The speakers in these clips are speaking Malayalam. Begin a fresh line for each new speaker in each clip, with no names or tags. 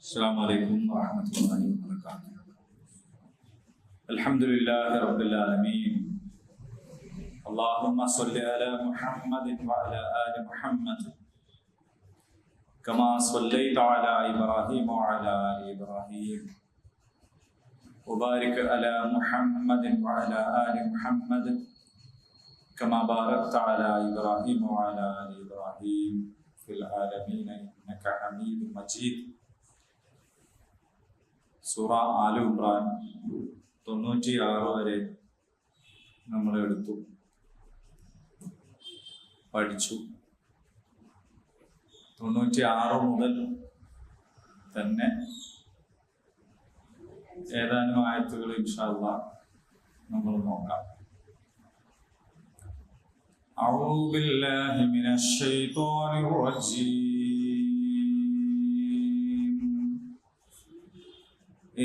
السلام عليكم ورحمة الله وبركاته. الحمد لله رب العالمين. اللهم صل على محمد وعلى آل محمد كما صليت على إبراهيم وعلى آل إبراهيم وبارك على محمد وعلى آل محمد كما باركت على إبراهيم وعلى آل إبراهيم في العالمين إنك حميد مجيد. സൂറ ആല ഇംറാൻ 96 വരെ നമ്മൾ എടുത്തു പഠിച്ചു. 96 മുതൽ തന്നെ ഏതാനും ആയത്തുകൾ ഇൻഷാ അല്ലാഹ് നമ്മൾ നോക്കാം. അഊദു ബില്ലാഹി മിനശ് ശൈത്വാനിർ റജീം.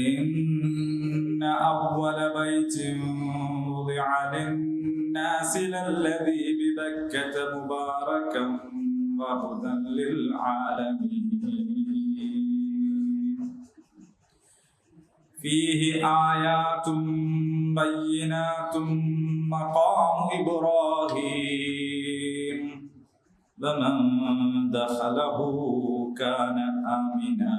إن أول بيت وضع للناس للذي ببكة مباركا وهدى للعالمين فيه آيات بينات مقام إبراهيم ومن دخله كان آمنا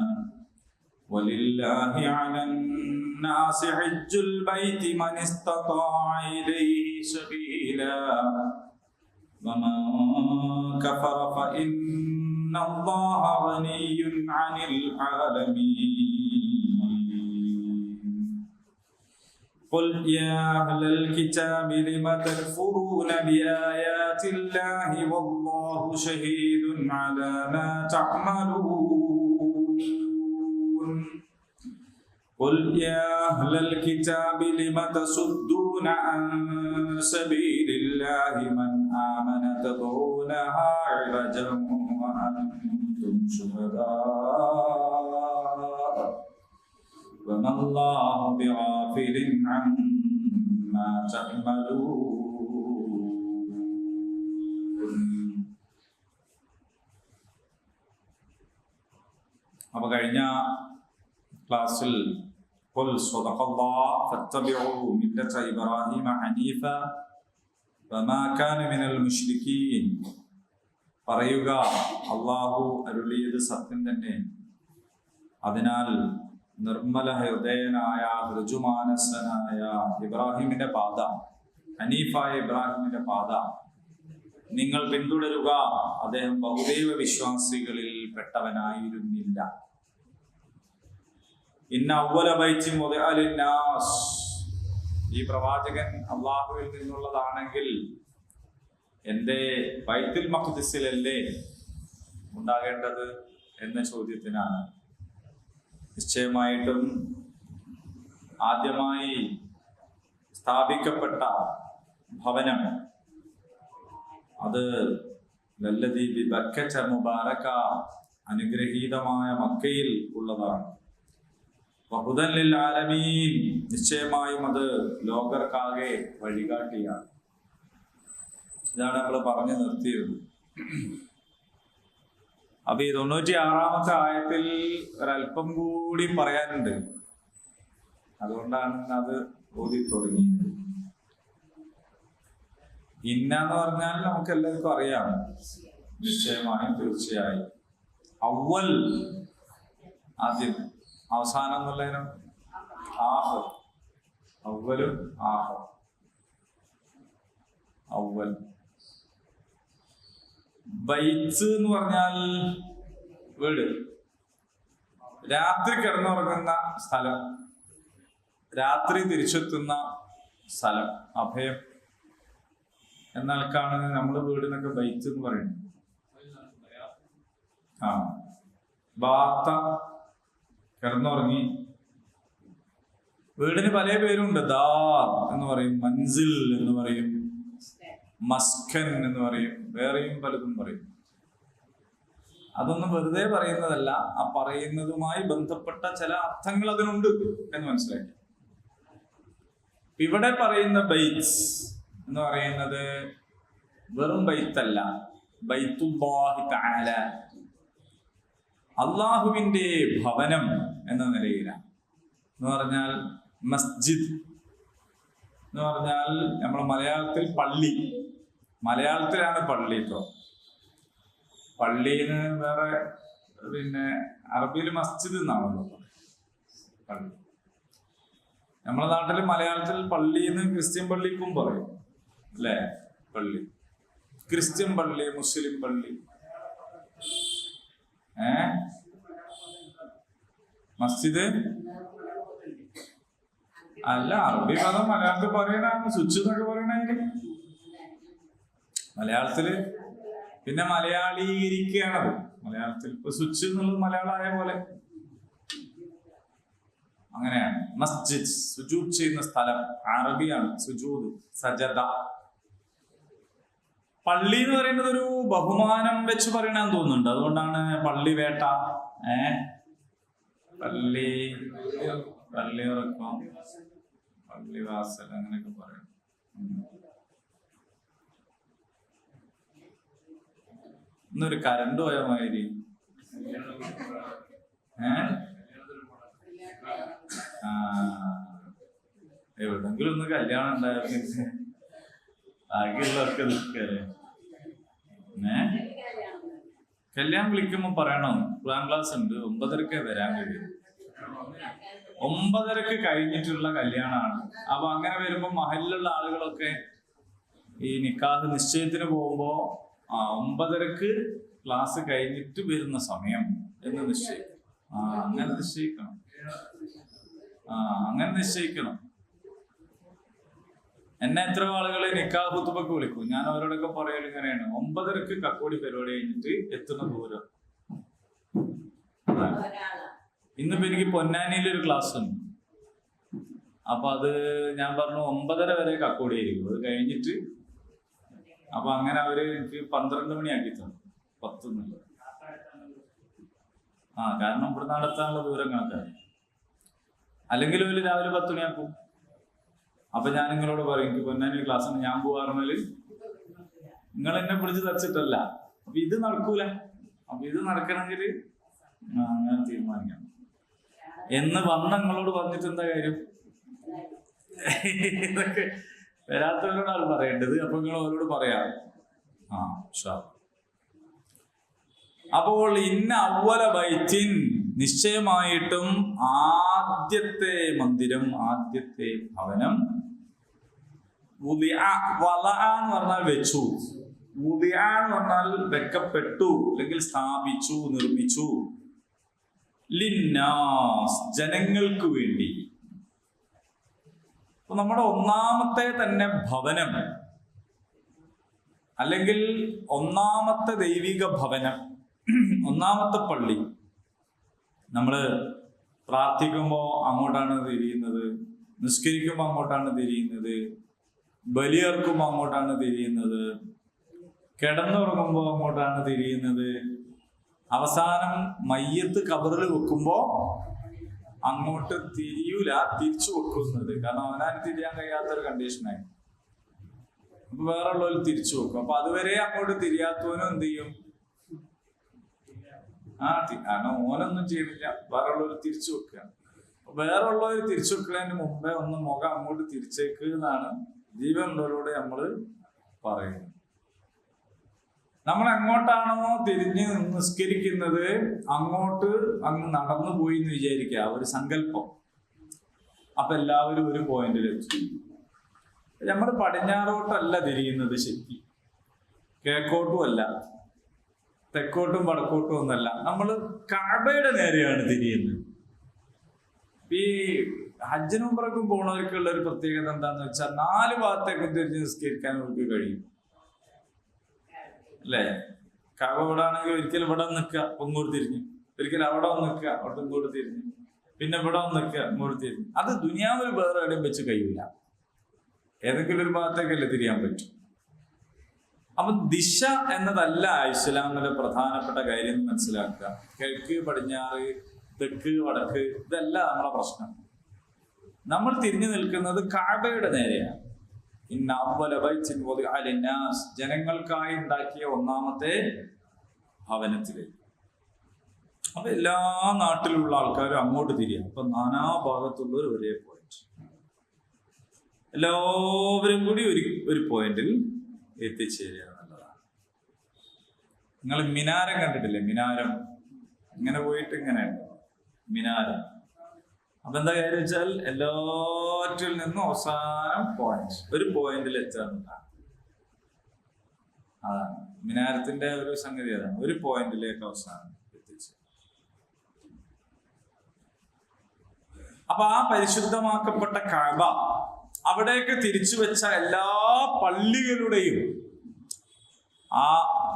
ولله على الناس حج البيت من استطاع إليه سبيلا ومن كفر فإن الله غني عن العالمين. قل يا أهل الكتاب لم تكفرون بآيات الله والله شهيد على ما تعملون. قل يا أهل الكتاب لم تصدون عن سبيل الله من آمن تبغونها عوجا وأنتم شهداء وما الله بغافل عما تعملون. അപ്പോൾ കഴിഞ്ഞ ക്ലാസ്സിൽ ഖുൽ സ്വദഖല്ലാഹ് ഫത്തബിഉ മില്ലത ഇബ്രാഹീമ ഹനീഫ വമാ കാന മിനൽ മുശ്രിക്കീൻ. പറയുക, അല്ലാഹു അരുളിയത് സത്യം തന്നെ, അതിനാൽ നിർമ്മല ഹൃദയനായ ഋജുമാനസനായ ഇബ്രാഹിമിന്റെ പാത, ഹനീഫായ ഇബ്രാഹിമിന്റെ പാത നിങ്ങൾ പിന്തുടരുക. അദ്ദേഹം ബഹുദൈവ വിശ്വാസികളിൽ പെട്ടവനായിരുന്നില്ല. ഇന്ന അവ്വല ബൈത്തി മുദിഅ ലിന്നാസ്, ഈ പ്രവാചകൻ അള്ളാഹുവിൽ നിന്നുള്ളതാണെങ്കിൽ എൻ്റെ ബൈത്തുൽ മഖ്ദിസിലല്ലേ ഉണ്ടാകേണ്ടത് എന്ന ചോദ്യത്തിനാണ് നിശ്ചയമായിട്ടും ആദ്യമായി സ്ഥാപിക്കപ്പെട്ട ഭവനം അത് ലല്ലദീ ബിബക്കത മുബാറക, അനുഗ്രഹീതമായ മക്കയിൽ ഉള്ളതാണ്. വഹുദൻ ലിൽ ആലമീൻ, നിശ്ചയമായും അത് ലോകർക്കാകെ വഴികാട്ടിയാണ്. ഇതാണ് നമ്മൾ പറഞ്ഞു നിർത്തിയത്. അപ്പൊ ഈ 96-ാമത്തെ ആയത്തിൽ ഒരല്പം കൂടി പറയാനുണ്ട്. അതുകൊണ്ടാണ് അത് ഓതി തുടങ്ങിയത്. ഇന്നാന്ന് പറഞ്ഞാൽ നമുക്ക് എല്ലാവർക്കും അറിയാം, നിശ്ചയമായും തീർച്ചയായും. അവൽ ആദ്യം, അവസാനം എന്നുള്ളതിനും ആഹർ, അവലും ആഹർ. അവൽ ബൈത്ത് എന്ന് പറഞ്ഞാൽ വീട്, രാത്രി കിടന്നുറങ്ങുന്ന സ്ഥലം, രാത്രി തിരിച്ചെത്തുന്ന സ്ഥലം, അഭയം എന്നാൾക്കാണ് നമ്മൾ വീടിനൊക്കെ ബൈത്ത് എന്ന് പറയുന്നത്. ബാത്ത കിടന്നുറങ്ങി. വീടിന് പല പേരുണ്ട്. ദാർ എന്ന് പറയും, മൻസിൽ എന്ന് പറയും, മസ്കൻ എന്ന് പറയും, വേറെയും പലതും പറയും. അതൊന്നും വെറുതെ പറയുന്നതല്ല, ആ പറയുന്നതുമായി ബന്ധപ്പെട്ട ചില അർത്ഥങ്ങൾ അതിനുണ്ട് എന്ന് മനസ്സിലാക്കി. ഇവിടെ പറയുന്ന ബൈത്ത് എന്ന് പറയുന്നത് വെറും ബൈത്തല്ല, ബൈത്തുല്ലാഹി തആല, അള്ളാഹുവിന്റെ ഭവനം എന്ന നിലയിലാണ്. എന്ന് പറഞ്ഞാൽ മസ്ജിദ് എന്ന് പറഞ്ഞാൽ നമ്മൾ മലയാളത്തിൽ പള്ളി, മലയാളത്തിലാണ് പള്ളി കേട്ടോ. പള്ളിന്ന് വേറെ പിന്നെ അറബിയിൽ മസ്ജിദ് എന്നാണല്ലോ പള്ളി. നമ്മുടെ നാട്ടിൽ മലയാളത്തിൽ പള്ളിന്ന് ക്രിസ്ത്യൻ പള്ളിക്കും പറയും അല്ലേ? പള്ളി, ക്രിസ്ത്യൻ പള്ളി, മുസ്ലിം പള്ളി. മസ്ജിദ് അല്ല, അറബി പദം മലയാളത്തിൽ പറയണ സ്വിച്ച് എന്നൊക്കെ പറയണെങ്കിൽ മലയാളത്തില് പിന്നെ മലയാളീകരിക്കുകയാണത്. മലയാളത്തിൽ ഇപ്പൊ സ്വിച്ച് എന്നുള്ളത് മലയാളമായ പോലെ അങ്ങനെയാണ്. മസ്ജിദ് സുജൂദ് ചെയ്യുന്ന സ്ഥലം, അറബിയാണ് സുജൂദ്, സജദ. പള്ളി എന്ന് പറയുന്നത് ഒരു ബഹുമാനം വെച്ച് പറയണെന്ന് തോന്നുന്നുണ്ട്. അതുകൊണ്ടാണ് പള്ളി വേട്ട, പള്ളി പള്ളി ഉറക്കം, പള്ളിവാസൽ അങ്ങനെയൊക്കെ പറയും. ഇന്നൊരു കരണ്ട് പോയ മാതിരി. എവിടെങ്കിലും ഒന്ന് കല്യാണം ഉണ്ടായിരുന്നു, ബാക്കിയുള്ളവർക്ക് നിൽക്കല്ലേ. കല്യാണം വിളിക്കുമ്പോ പറയണം പ്ലാൻ ക്ലാസ് ഉണ്ട്, 9:30 വരാൻ കഴിയും. 9:30 കഴിഞ്ഞിട്ടുള്ള കല്യാണമാണ്. അപ്പൊ അങ്ങനെ വരുമ്പോ മഹലിലുള്ള ആളുകളൊക്കെ ഈ നിക്കാഹ് നിശ്ചയത്തിന് പോകുമ്പോ 9:30 ക്ലാസ് കഴിഞ്ഞിട്ട് വരുന്ന സമയം എന്ന് നിശ്ചയിക്കും. അങ്ങനെ നിശ്ചയിക്കണം. അങ്ങനെ നിശ്ചയിക്കണം. എന്നെ എത്ര ആളുകൾ നിക്കാഹ് ഖുതുബക്ക് വിളിക്കും. ഞാൻ അവരോടൊക്കെ പറയൽ ഇങ്ങനെയാണ്: 9:30 കക്കോടി പരിപാടി കഴിഞ്ഞിട്ട് എത്തുന്ന ദൂരം. ഇന്നിപ്പോ എനിക്ക് പൊന്നാനിയിലൊരു ക്ലാസ് ഉണ്ട്. അപ്പൊ അത് ഞാൻ പറഞ്ഞു 9:30 വരെ കക്കോടി ആയിരിക്കും, അത് കഴിഞ്ഞിട്ട്. അപ്പൊ അങ്ങനെ അവര് എനിക്ക് 12 മണിയാക്കി തന്നു, 10. കാരണം ഇവിടെ നടത്താനുള്ള ദൂരം കണക്കാണ്. അല്ലെങ്കിൽ ഒരു രാവിലെ 10 മണിയാക്കും. അപ്പൊ ഞാൻ നിങ്ങളോട് പറയും എനിക്ക് പൊന്നാനി ക്ലാസ് ഉണ്ട്, ഞാൻ പോവാറുന്നാല് നിങ്ങൾ എന്നെ പിടിച്ച് തച്ചിട്ടല്ല. അപ്പൊ ഇത് നടക്കൂല. അപ്പൊ ഇത് നടക്കണമെങ്കിൽ അങ്ങനെ തീരുമാനിക്കണം എന്ന് നിങ്ങളോട് പറഞ്ഞിട്ട് എന്താ കാര്യം? ഇതൊക്കെ വരാത്തവരോടാണ് പറയേണ്ടത്. അപ്പൊ നിങ്ങൾ അവരോട് പറയാം. അപ്പോൾ ഇന്ന അവ്വല ബൈത്തിൻ, നിശ്ചയമായിട്ടും ആദ്യത്തെ മന്ദിരം, ആദ്യത്തെ ഭവനം, എന്ന് പറഞ്ഞാൽ വെച്ചു, എന്ന് പറഞ്ഞാൽ വെക്കപ്പെട്ടു അല്ലെങ്കിൽ സ്ഥാപിച്ചു, നിർമ്മിച്ചു, ലിന്നാസ്, ജനങ്ങൾക്ക് വേണ്ടി. അപ്പൊ നമ്മുടെ ഒന്നാമത്തെ തന്നെ ഭവനം അല്ലെങ്കിൽ ഒന്നാമത്തെ ദൈവിക ഭവനം, ഒന്നാമത്തെ പള്ളി. നമ്മള് പ്രാർത്ഥിക്കുമ്പോൾ അങ്ങോട്ടാണ് തിരിയുന്നത്, നിസ്കരിക്കുമ്പോൾ അങ്ങോട്ടാണ് തിരിയുന്നത്, ബലിയർക്കുമ്പോൾ അങ്ങോട്ടാണ് തിരിയുന്നത്, കിടന്നുറങ്ങുമ്പോൾ അങ്ങോട്ടാണ് തിരിയുന്നത്, അവസാനം മയ്യത്ത് കബറിൽ വെക്കുമ്പോ അങ്ങോട്ട് തിരിയൂല, തിരിച്ചു വെക്കുന്നത്. കാരണം അവനാൻ തിരിയാൻ കഴിയാത്തൊരു കണ്ടീഷനായി. അപ്പൊ വേറെ ഉള്ളവർ തിരിച്ചു വെക്കും. അപ്പൊ അതുവരെ അങ്ങോട്ട് തിരിയാത്തവനും എന്ത് ചെയ്യും? കാരണം ഓനൊന്നും ചെയ്യുന്നില്ല, വേറെ ഉള്ളവർ തിരിച്ചു വെക്കുക. വേറെ ഉള്ളവർ തിരിച്ചു വെക്കുന്നതിന് മുമ്പേ ഒന്ന് മുഖം അങ്ങോട്ട് തിരിച്ചേക്ക് എന്നാണ് ജീവനുള്ളവരോട് നമ്മള് പറയുന്നത്. നമ്മൾ എങ്ങോട്ടാണോ തിരിഞ്ഞ് നിസ്കരിക്കുന്നത് അങ്ങോട്ട് അങ്ങ് നടന്നു പോയി എന്ന് വിചാരിക്കുക, ഒരു സങ്കല്പം. അപ്പൊ എല്ലാവരും ഒരു പോയിന്റിലെത്തും. നമ്മൾ പടിഞ്ഞാറോട്ടല്ല തിരിയുന്നത്, ശരി, കിഴക്കോട്ടും അല്ല, തെക്കോട്ടും വടക്കോട്ടും ഒന്നല്ല, നമ്മൾ കഅബയുടെ നേരെയാണ് തിരിയുന്നത്. ഈ ഹജ്ജിനും ഉംറയ്ക്കും പോണവർക്കുള്ള ഒരു പ്രത്യേകത എന്താന്ന് വെച്ചാൽ 4 ഭാഗത്തേക്കും തിരിഞ്ഞ് നിസ്കരിക്കാൻ അവർക്ക് കഴിയും, അല്ലേ? കഅബ ഇവിടെ ആണെങ്കിൽ ഒരിക്കലും ഇവിടെ നിൽക്കുക, ഇങ്ങോട്ട് തിരിഞ്ഞ്, ഒരിക്കലും അവിടെ നിൽക്കുക, അവിടെ ഇങ്ങോട്ട് തിരിഞ്ഞ്, പിന്നെ ഇവിടെ നിൽക്കുക, ഇങ്ങോട്ട് തിരിഞ്ഞ്. അത് ദുനിയാവിൽ വേറെ എവിടെയും വെച്ച് കഴിയില്ല. ഏതെങ്കിലും ഒരു ഭാഗത്തേക്കല്ലേ തിരിയാൻ പറ്റും. അപ്പൊ ദിശ എന്നതല്ല ഇസ്ലാമിലെ പ്രധാനപ്പെട്ട കാര്യം മനസ്സിലാക്കുക. കിഴക്ക്, പടിഞ്ഞാറ്, തെക്ക്, വടക്ക്, ഇതല്ല നമ്മളെ പ്രശ്നം. നമ്മൾ തിരിഞ്ഞു നിൽക്കുന്നത് കഅബയുടെ നേരെയാണ്. ഇന്ന അവ്വല ബൈത്തിൻ വുദിഅ ലിന്നാസ്, ജനങ്ങൾക്കായി ഉണ്ടാക്കിയ ഒന്നാമത്തെ ഭവനത്തിലേക്ക്. അപ്പൊ എല്ലാ നാട്ടിലുള്ള ആൾക്കാരും അങ്ങോട്ട് തിരിയാം. അപ്പൊ നാനാ ഭാഗത്തുള്ളവർ ഒരേ പോയിന്റ്, എല്ലാവരും കൂടി ഒരു പോയിന്റിൽ എത്തിച്ചേരുക എന്നുള്ളതാണ്. നിങ്ങൾ മിനാരം കണ്ടിട്ടില്ലേ? മിനാരം ഇങ്ങനെ പോയിട്ട് ഇങ്ങനെ മിനാരം. അപ്പൊ എന്താ കാര്യം വെച്ചാൽ എല്ലാറ്റിൽ നിന്നും അവസാനം പോയിന്റ്, ഒരു പോയിന്റിൽ എത്തുക എന്നുള്ളതാണ്. അതാണ് മിനാരത്തിന്റെ ഒരു സംഗതി. അതാണ് ഒരു പോയിന്റിലേക്ക് അവസാനം എത്തിച്ചു. അപ്പൊ ആ പരിശുദ്ധമാക്കപ്പെട്ട കഅബ, അവിടേക്ക് തിരിച്ചു വെച്ച എല്ലാ പള്ളികളുടെയും, ആ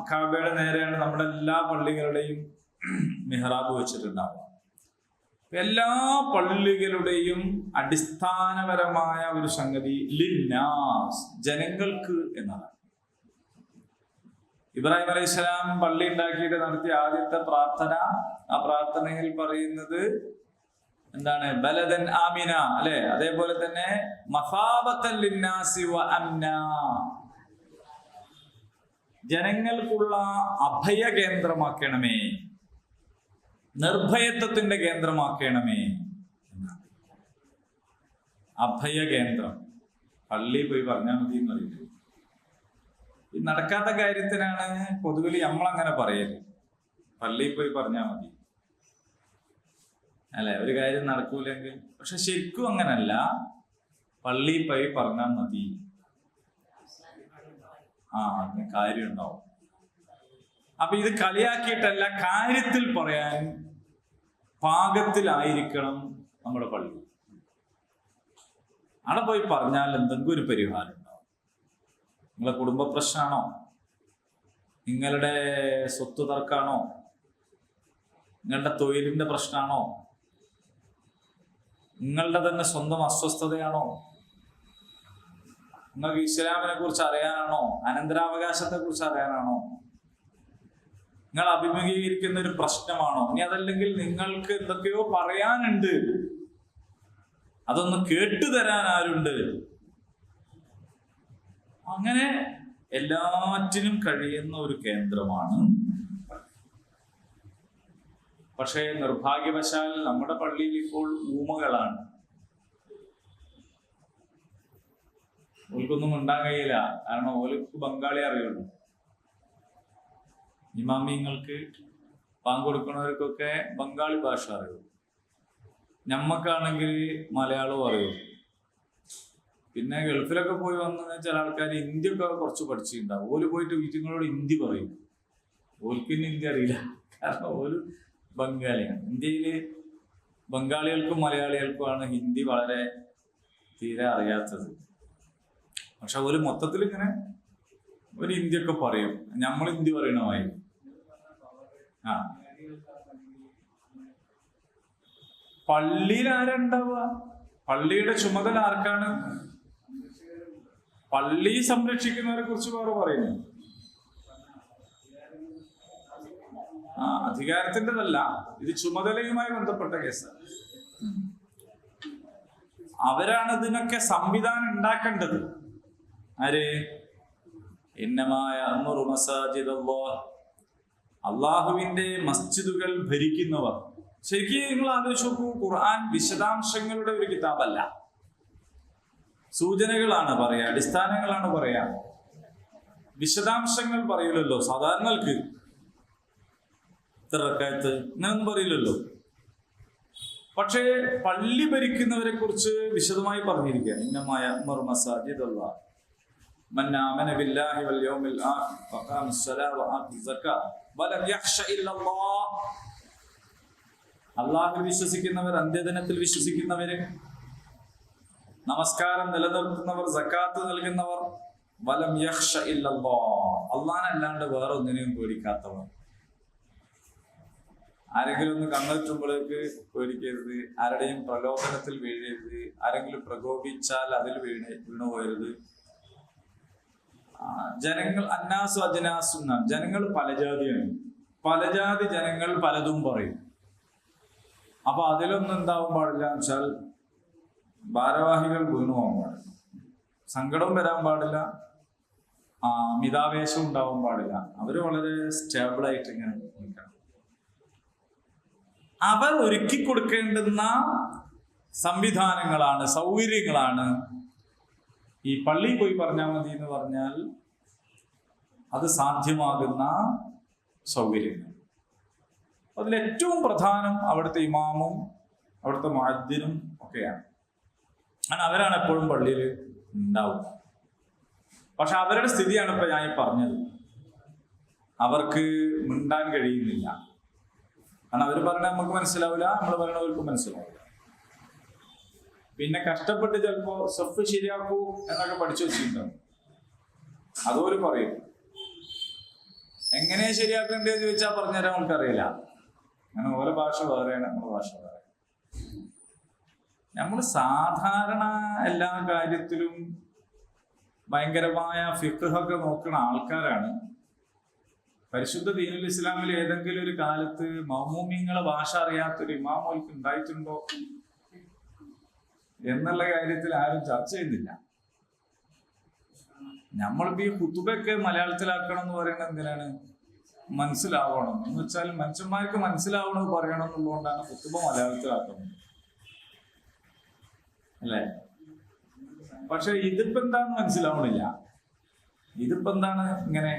കഅബയുടെ നേരെയാണ് നമ്മുടെ എല്ലാ പള്ളികളുടെയും മിഹ്റാബ് വെച്ചിട്ടുണ്ടാവുക. എല്ലാ പള്ളികളുടെയും അടിസ്ഥാനപരമായ ഒരു സംഗതി ലിന്നാസ്, ജനങ്ങൾക്ക് എന്നതാണ്. ഇബ്രാഹിം അലൈഹിസ്സലാം പള്ളി ഉണ്ടാക്കിയിട്ട് നടത്തിയ ആദ്യത്തെ പ്രാർത്ഥന, ആ പ്രാർത്ഥനയിൽ പറയുന്നത് എന്താണ്? ബലദൻ ആമിന, അല്ലെ? അതേപോലെ തന്നെ മസാബത്തൻ ലിന്നാസി വ അംന, ജനങ്ങൾക്കുള്ള അഭയ കേന്ദ്രമാക്കണമേ, നിർഭയത്വത്തിന്റെ കേന്ദ്രമാക്കണമേ. അഭയ കേന്ദ്രം പള്ളി പോയി പറഞ്ഞാൽ മതി എന്ന് പറയുന്നത്. ഈ നടക്കാത്ത കാര്യത്തിനാണ് പൊതുവിൽ നമ്മളങ്ങനെ പറയല്, പള്ളിയിൽ പോയി പറഞ്ഞാൽ മതി, അല്ലെ? ഒരു കാര്യം നടക്കൂലെങ്കിൽ. പക്ഷെ ശരിക്കും അങ്ങനല്ല, പള്ളിയിൽ പോയി പറഞ്ഞാൽ മതി, അതിന് കാര്യം ഉണ്ടാവും. അപ്പൊ ഇത് കളിയാക്കിയിട്ടല്ല, കാര്യത്തിൽ പറയാൻ പാകത്തിലായിരിക്കണം നമ്മുടെ പള്ളി. അവിടെ പോയി പറഞ്ഞാൽ എന്തെങ്കിലും ഒരു പരിഹാരം ഉണ്ടാവും. നിങ്ങളെ കുടുംബ പ്രശ്നമാണോ, നിങ്ങളുടെ സ്വത്ത് തർക്കമാണോ, നിങ്ങളുടെ തൊഴിലിന്റെ പ്രശ്നമാണോ, നിങ്ങളുടെ തന്നെ സ്വന്തം അസ്വസ്ഥതയാണോ, നിങ്ങൾക്ക് ഇസ്ലാമിനെ കുറിച്ച് അറിയാനാണോ, അനന്തരാവകാശത്തെ കുറിച്ച് അറിയാനാണോ, നിങ്ങൾ അഭിമുഖീകരിക്കുന്ന ഒരു പ്രശ്നമാണോ, ഇനി അതല്ലെങ്കിൽ നിങ്ങൾക്ക് എന്തൊക്കെയോ പറയാനുണ്ട്, അതൊന്ന് കേട്ടുതരാൻ ആരുണ്ട്, അങ്ങനെ എല്ലാറ്റിനും കഴിയുന്ന ഒരു കേന്ദ്രമാണ്. പക്ഷേ നിർഭാഗ്യവശാൽ നമ്മുടെ പള്ളിയിൽ ഇപ്പോൾ ഊമകളാണ്. ഓൽക്കൊന്നും ഉണ്ടാൻ കഴിയില്ല, കാരണം ഓർക്ക് ബംഗാളി അറിയുള്ളൂ. ഇമാമിങ്ങൾക്ക് പാങ്ക് കൊടുക്കുന്നവർക്കൊക്കെ ബംഗാളി ഭാഷ അറിയുള്ളൂ, ഞമ്മക്കാണെങ്കിൽ മലയാളവും അറിയുള്ളൂ. പിന്നെ ഗൾഫിലൊക്കെ പോയി വന്ന ചില ആൾക്കാർ ഹിന്ദി ഒക്കെ കുറച്ച് പഠിച്ചിട്ടുണ്ടാവും. ഓല് പോയിട്ട് വീട്ടുകളോട് ഹിന്ദി പറയും, ഓൽക്ക് പിന്നെ ഹിന്ദി അറിയില്ല, കാരണം ഓല് ബംഗാളിയാണ്. ഇന്ത്യയില് ബംഗാളികൾക്കും മലയാളികൾക്കുമാണ് ഹിന്ദി വളരെ തീരെ അറിയാത്തത്. പക്ഷെ ഓല് മൊത്തത്തിൽ ഇങ്ങനെ ഒരു ഹിന്ദിയൊക്കെ പറയും, നമ്മൾ ഹിന്ദി പറയണമായി. പള്ളിയിൽ ആരുണ്ടാവുക? പള്ളിയുടെ ചുമതല ആർക്കാണ്? പള്ളി സംരക്ഷിക്കുന്നവരെ കുറിച്ച് വേറെ പറയുന്നു. അധികാരത്തിൻ്റെതല്ല, ഇത് ചുമതലയുമായി ബന്ധപ്പെട്ട കേസാണ്. അവരാണ് ഇതിനൊക്കെ സംവിധാനം ഉണ്ടാക്കേണ്ടത്. ആര്? ഇന്നമായ അള്ളാഹുവിന്റെ മസ്ജിദുകൾ ഭരിക്കുന്നവർ. ശരിക്കും നിങ്ങൾ ആലോചിച്ച് നോക്കൂ, ഖുർആൻ വിശദാംശങ്ങളുടെ ഒരു കിതാബല്ല, സൂചനകളാണ് പറയാ, അടിസ്ഥാനങ്ങളാണ് പറയാ, വിശദാംശങ്ങൾ പറയില്ലല്ലോ. സാധാരണക്ക് ഇത്ര റക്അത്ത് ഇങ്ങനൊന്നും പറയില്ലല്ലോ. പക്ഷേ പള്ളി ഭരിക്കുന്നവരെ കുറിച്ച് വിശദമായി പറഞ്ഞിരിക്കുക. ഇന്നമായ മസാജിദല്ലാഹ് മൻ ആമന ബില്ലാഹി വൽ യൗമിൽ ആഖിർ വഖാമ അസ്സലാ വആത സക്കാത്ത് വലം യഖ്ശ ഇല്ലല്ലാഹ്. അല്ലാഹുവിൽ വിശ്വസിക്കുന്നവർ, അന്ത്യദിനത്തിൽ വിശ്വസിക്കുന്നവര്, നമസ്കാരം നിലനിർത്തുന്നവർ, സക്കാത്ത് നൽകുന്നവർ, വലം യഖ്ശ ഇല്ലല്ലാഹ്, അല്ലാഹുവിനല്ലാണ്ട് വേറെ ഒന്നിനെയും പേടിക്കാത്തവർ. ആരെങ്കിലും ഒന്ന് കണ്ണെത്തുമ്പോഴേക്ക് പേടിക്കരുത്, ആരുടെയും പ്രലോഭനത്തിൽ വീഴരുത്, ആരെങ്കിലും പ്രകോപിച്ചാൽ അതിൽ വീണു പോയരുത്. ജനങ്ങൾ അന്നാസു അജ്നാസു, ജനങ്ങൾ പലജാതിയാണ്, പലജാതി ജനങ്ങൾ പലതും പറയും. അപ്പൊ അതിലൊന്നും എന്താവാൻ പാടില്ല എന്ന് വെച്ചാൽ ഭാരവാഹികൾ വീണു പോകാൻ പാടില്ല, സങ്കടവും വരാൻ പാടില്ല, മിതാവേശം ഉണ്ടാവാൻ പാടില്ല. അവര് വളരെ സ്റ്റേബിളായിട്ട് ഇങ്ങനെ നിൽക്കണം. അവർ ഒരുക്കി കൊടുക്കേണ്ടുന്ന സംവിധാനങ്ങളാണ്, സൗകര്യങ്ങളാണ് ഈ പള്ളിയിൽ പോയി പറഞ്ഞാൽ മതി എന്ന് പറഞ്ഞാൽ അത് സാധ്യമാകുന്ന സൗകര്യങ്ങൾ. അതിലേറ്റവും പ്രധാനം അവിടുത്തെ ഇമാമും അവിടുത്തെ മുഅദ്ദിനും ഒക്കെയാണ്. കാരണം അവരാണ് എപ്പോഴും പള്ളിയിൽ ഉണ്ടാവുക. പക്ഷെ അവരുടെ സ്ഥിതിയാണ് ഇപ്പൊ ഞാൻ ഈ പറഞ്ഞത്. അവർക്ക് മിണ്ടാൻ കഴിയുന്നില്ല. കാരണം അവർ പറഞ്ഞാൽ നമുക്ക് മനസ്സിലാവില്ല, നമ്മൾ പറയണവർക്ക് മനസ്സിലാവില്ല. പിന്നെ കഷ്ടപ്പെട്ട് ചിലപ്പോ സഫ് ശരിയാക്കൂ എന്നൊക്കെ പഠിച്ചു വെച്ചിട്ടുണ്ടാവും. അതോര് പറയും. എങ്ങനെയാ ശരിയാക്കേണ്ടതെന്ന് ചോദിച്ചാൽ പറഞ്ഞുതരാൻ നമുക്കറിയില്ല. അങ്ങനെ ഓരോ ഭാഷ വേറെയാണ്, നമ്മുടെ ഭാഷ വേറെ. നമ്മൾ സാധാരണ എല്ലാ കാര്യത്തിലും ഭയങ്കരമായ ഫിഖ്ഹൊക്കെ നോക്കുന്ന ആൾക്കാരാണ്. പരിശുദ്ധ ദീനുൽ ഇസ്ലാമിൽ ഏതെങ്കിലും ഒരു കാലത്ത് മൗമൂമിങ്ങളെ ഭാഷ അറിയാത്തൊരു ഇമാം ഓൽക്ക് ഉണ്ടായിട്ടുണ്ടോ എന്നുള്ള കാര്യത്തിൽ ആരും ചർച്ച ചെയ്യുന്നില്ല. നമ്മളിപ്പോ ഈ ഖുതുബയൊക്കെ മലയാളത്തിലാക്കണം എന്ന് പറയുന്നത് എന്തിനാണ്? മനസ്സിലാവണം എന്ന് വെച്ചാൽ മനുഷ്യന്മാർക്ക് മനസ്സിലാവണം പറയണം എന്നുള്ളതുകൊണ്ടാണ് ഖുതുബ മലയാളത്തിലാക്കുന്നത്, അല്ലേ? പക്ഷെ ഇതിപ്പോ എന്താന്ന് മനസ്സിലാവണില്ല. ഇതിപ്പോ എന്താണ് ഇങ്ങനെ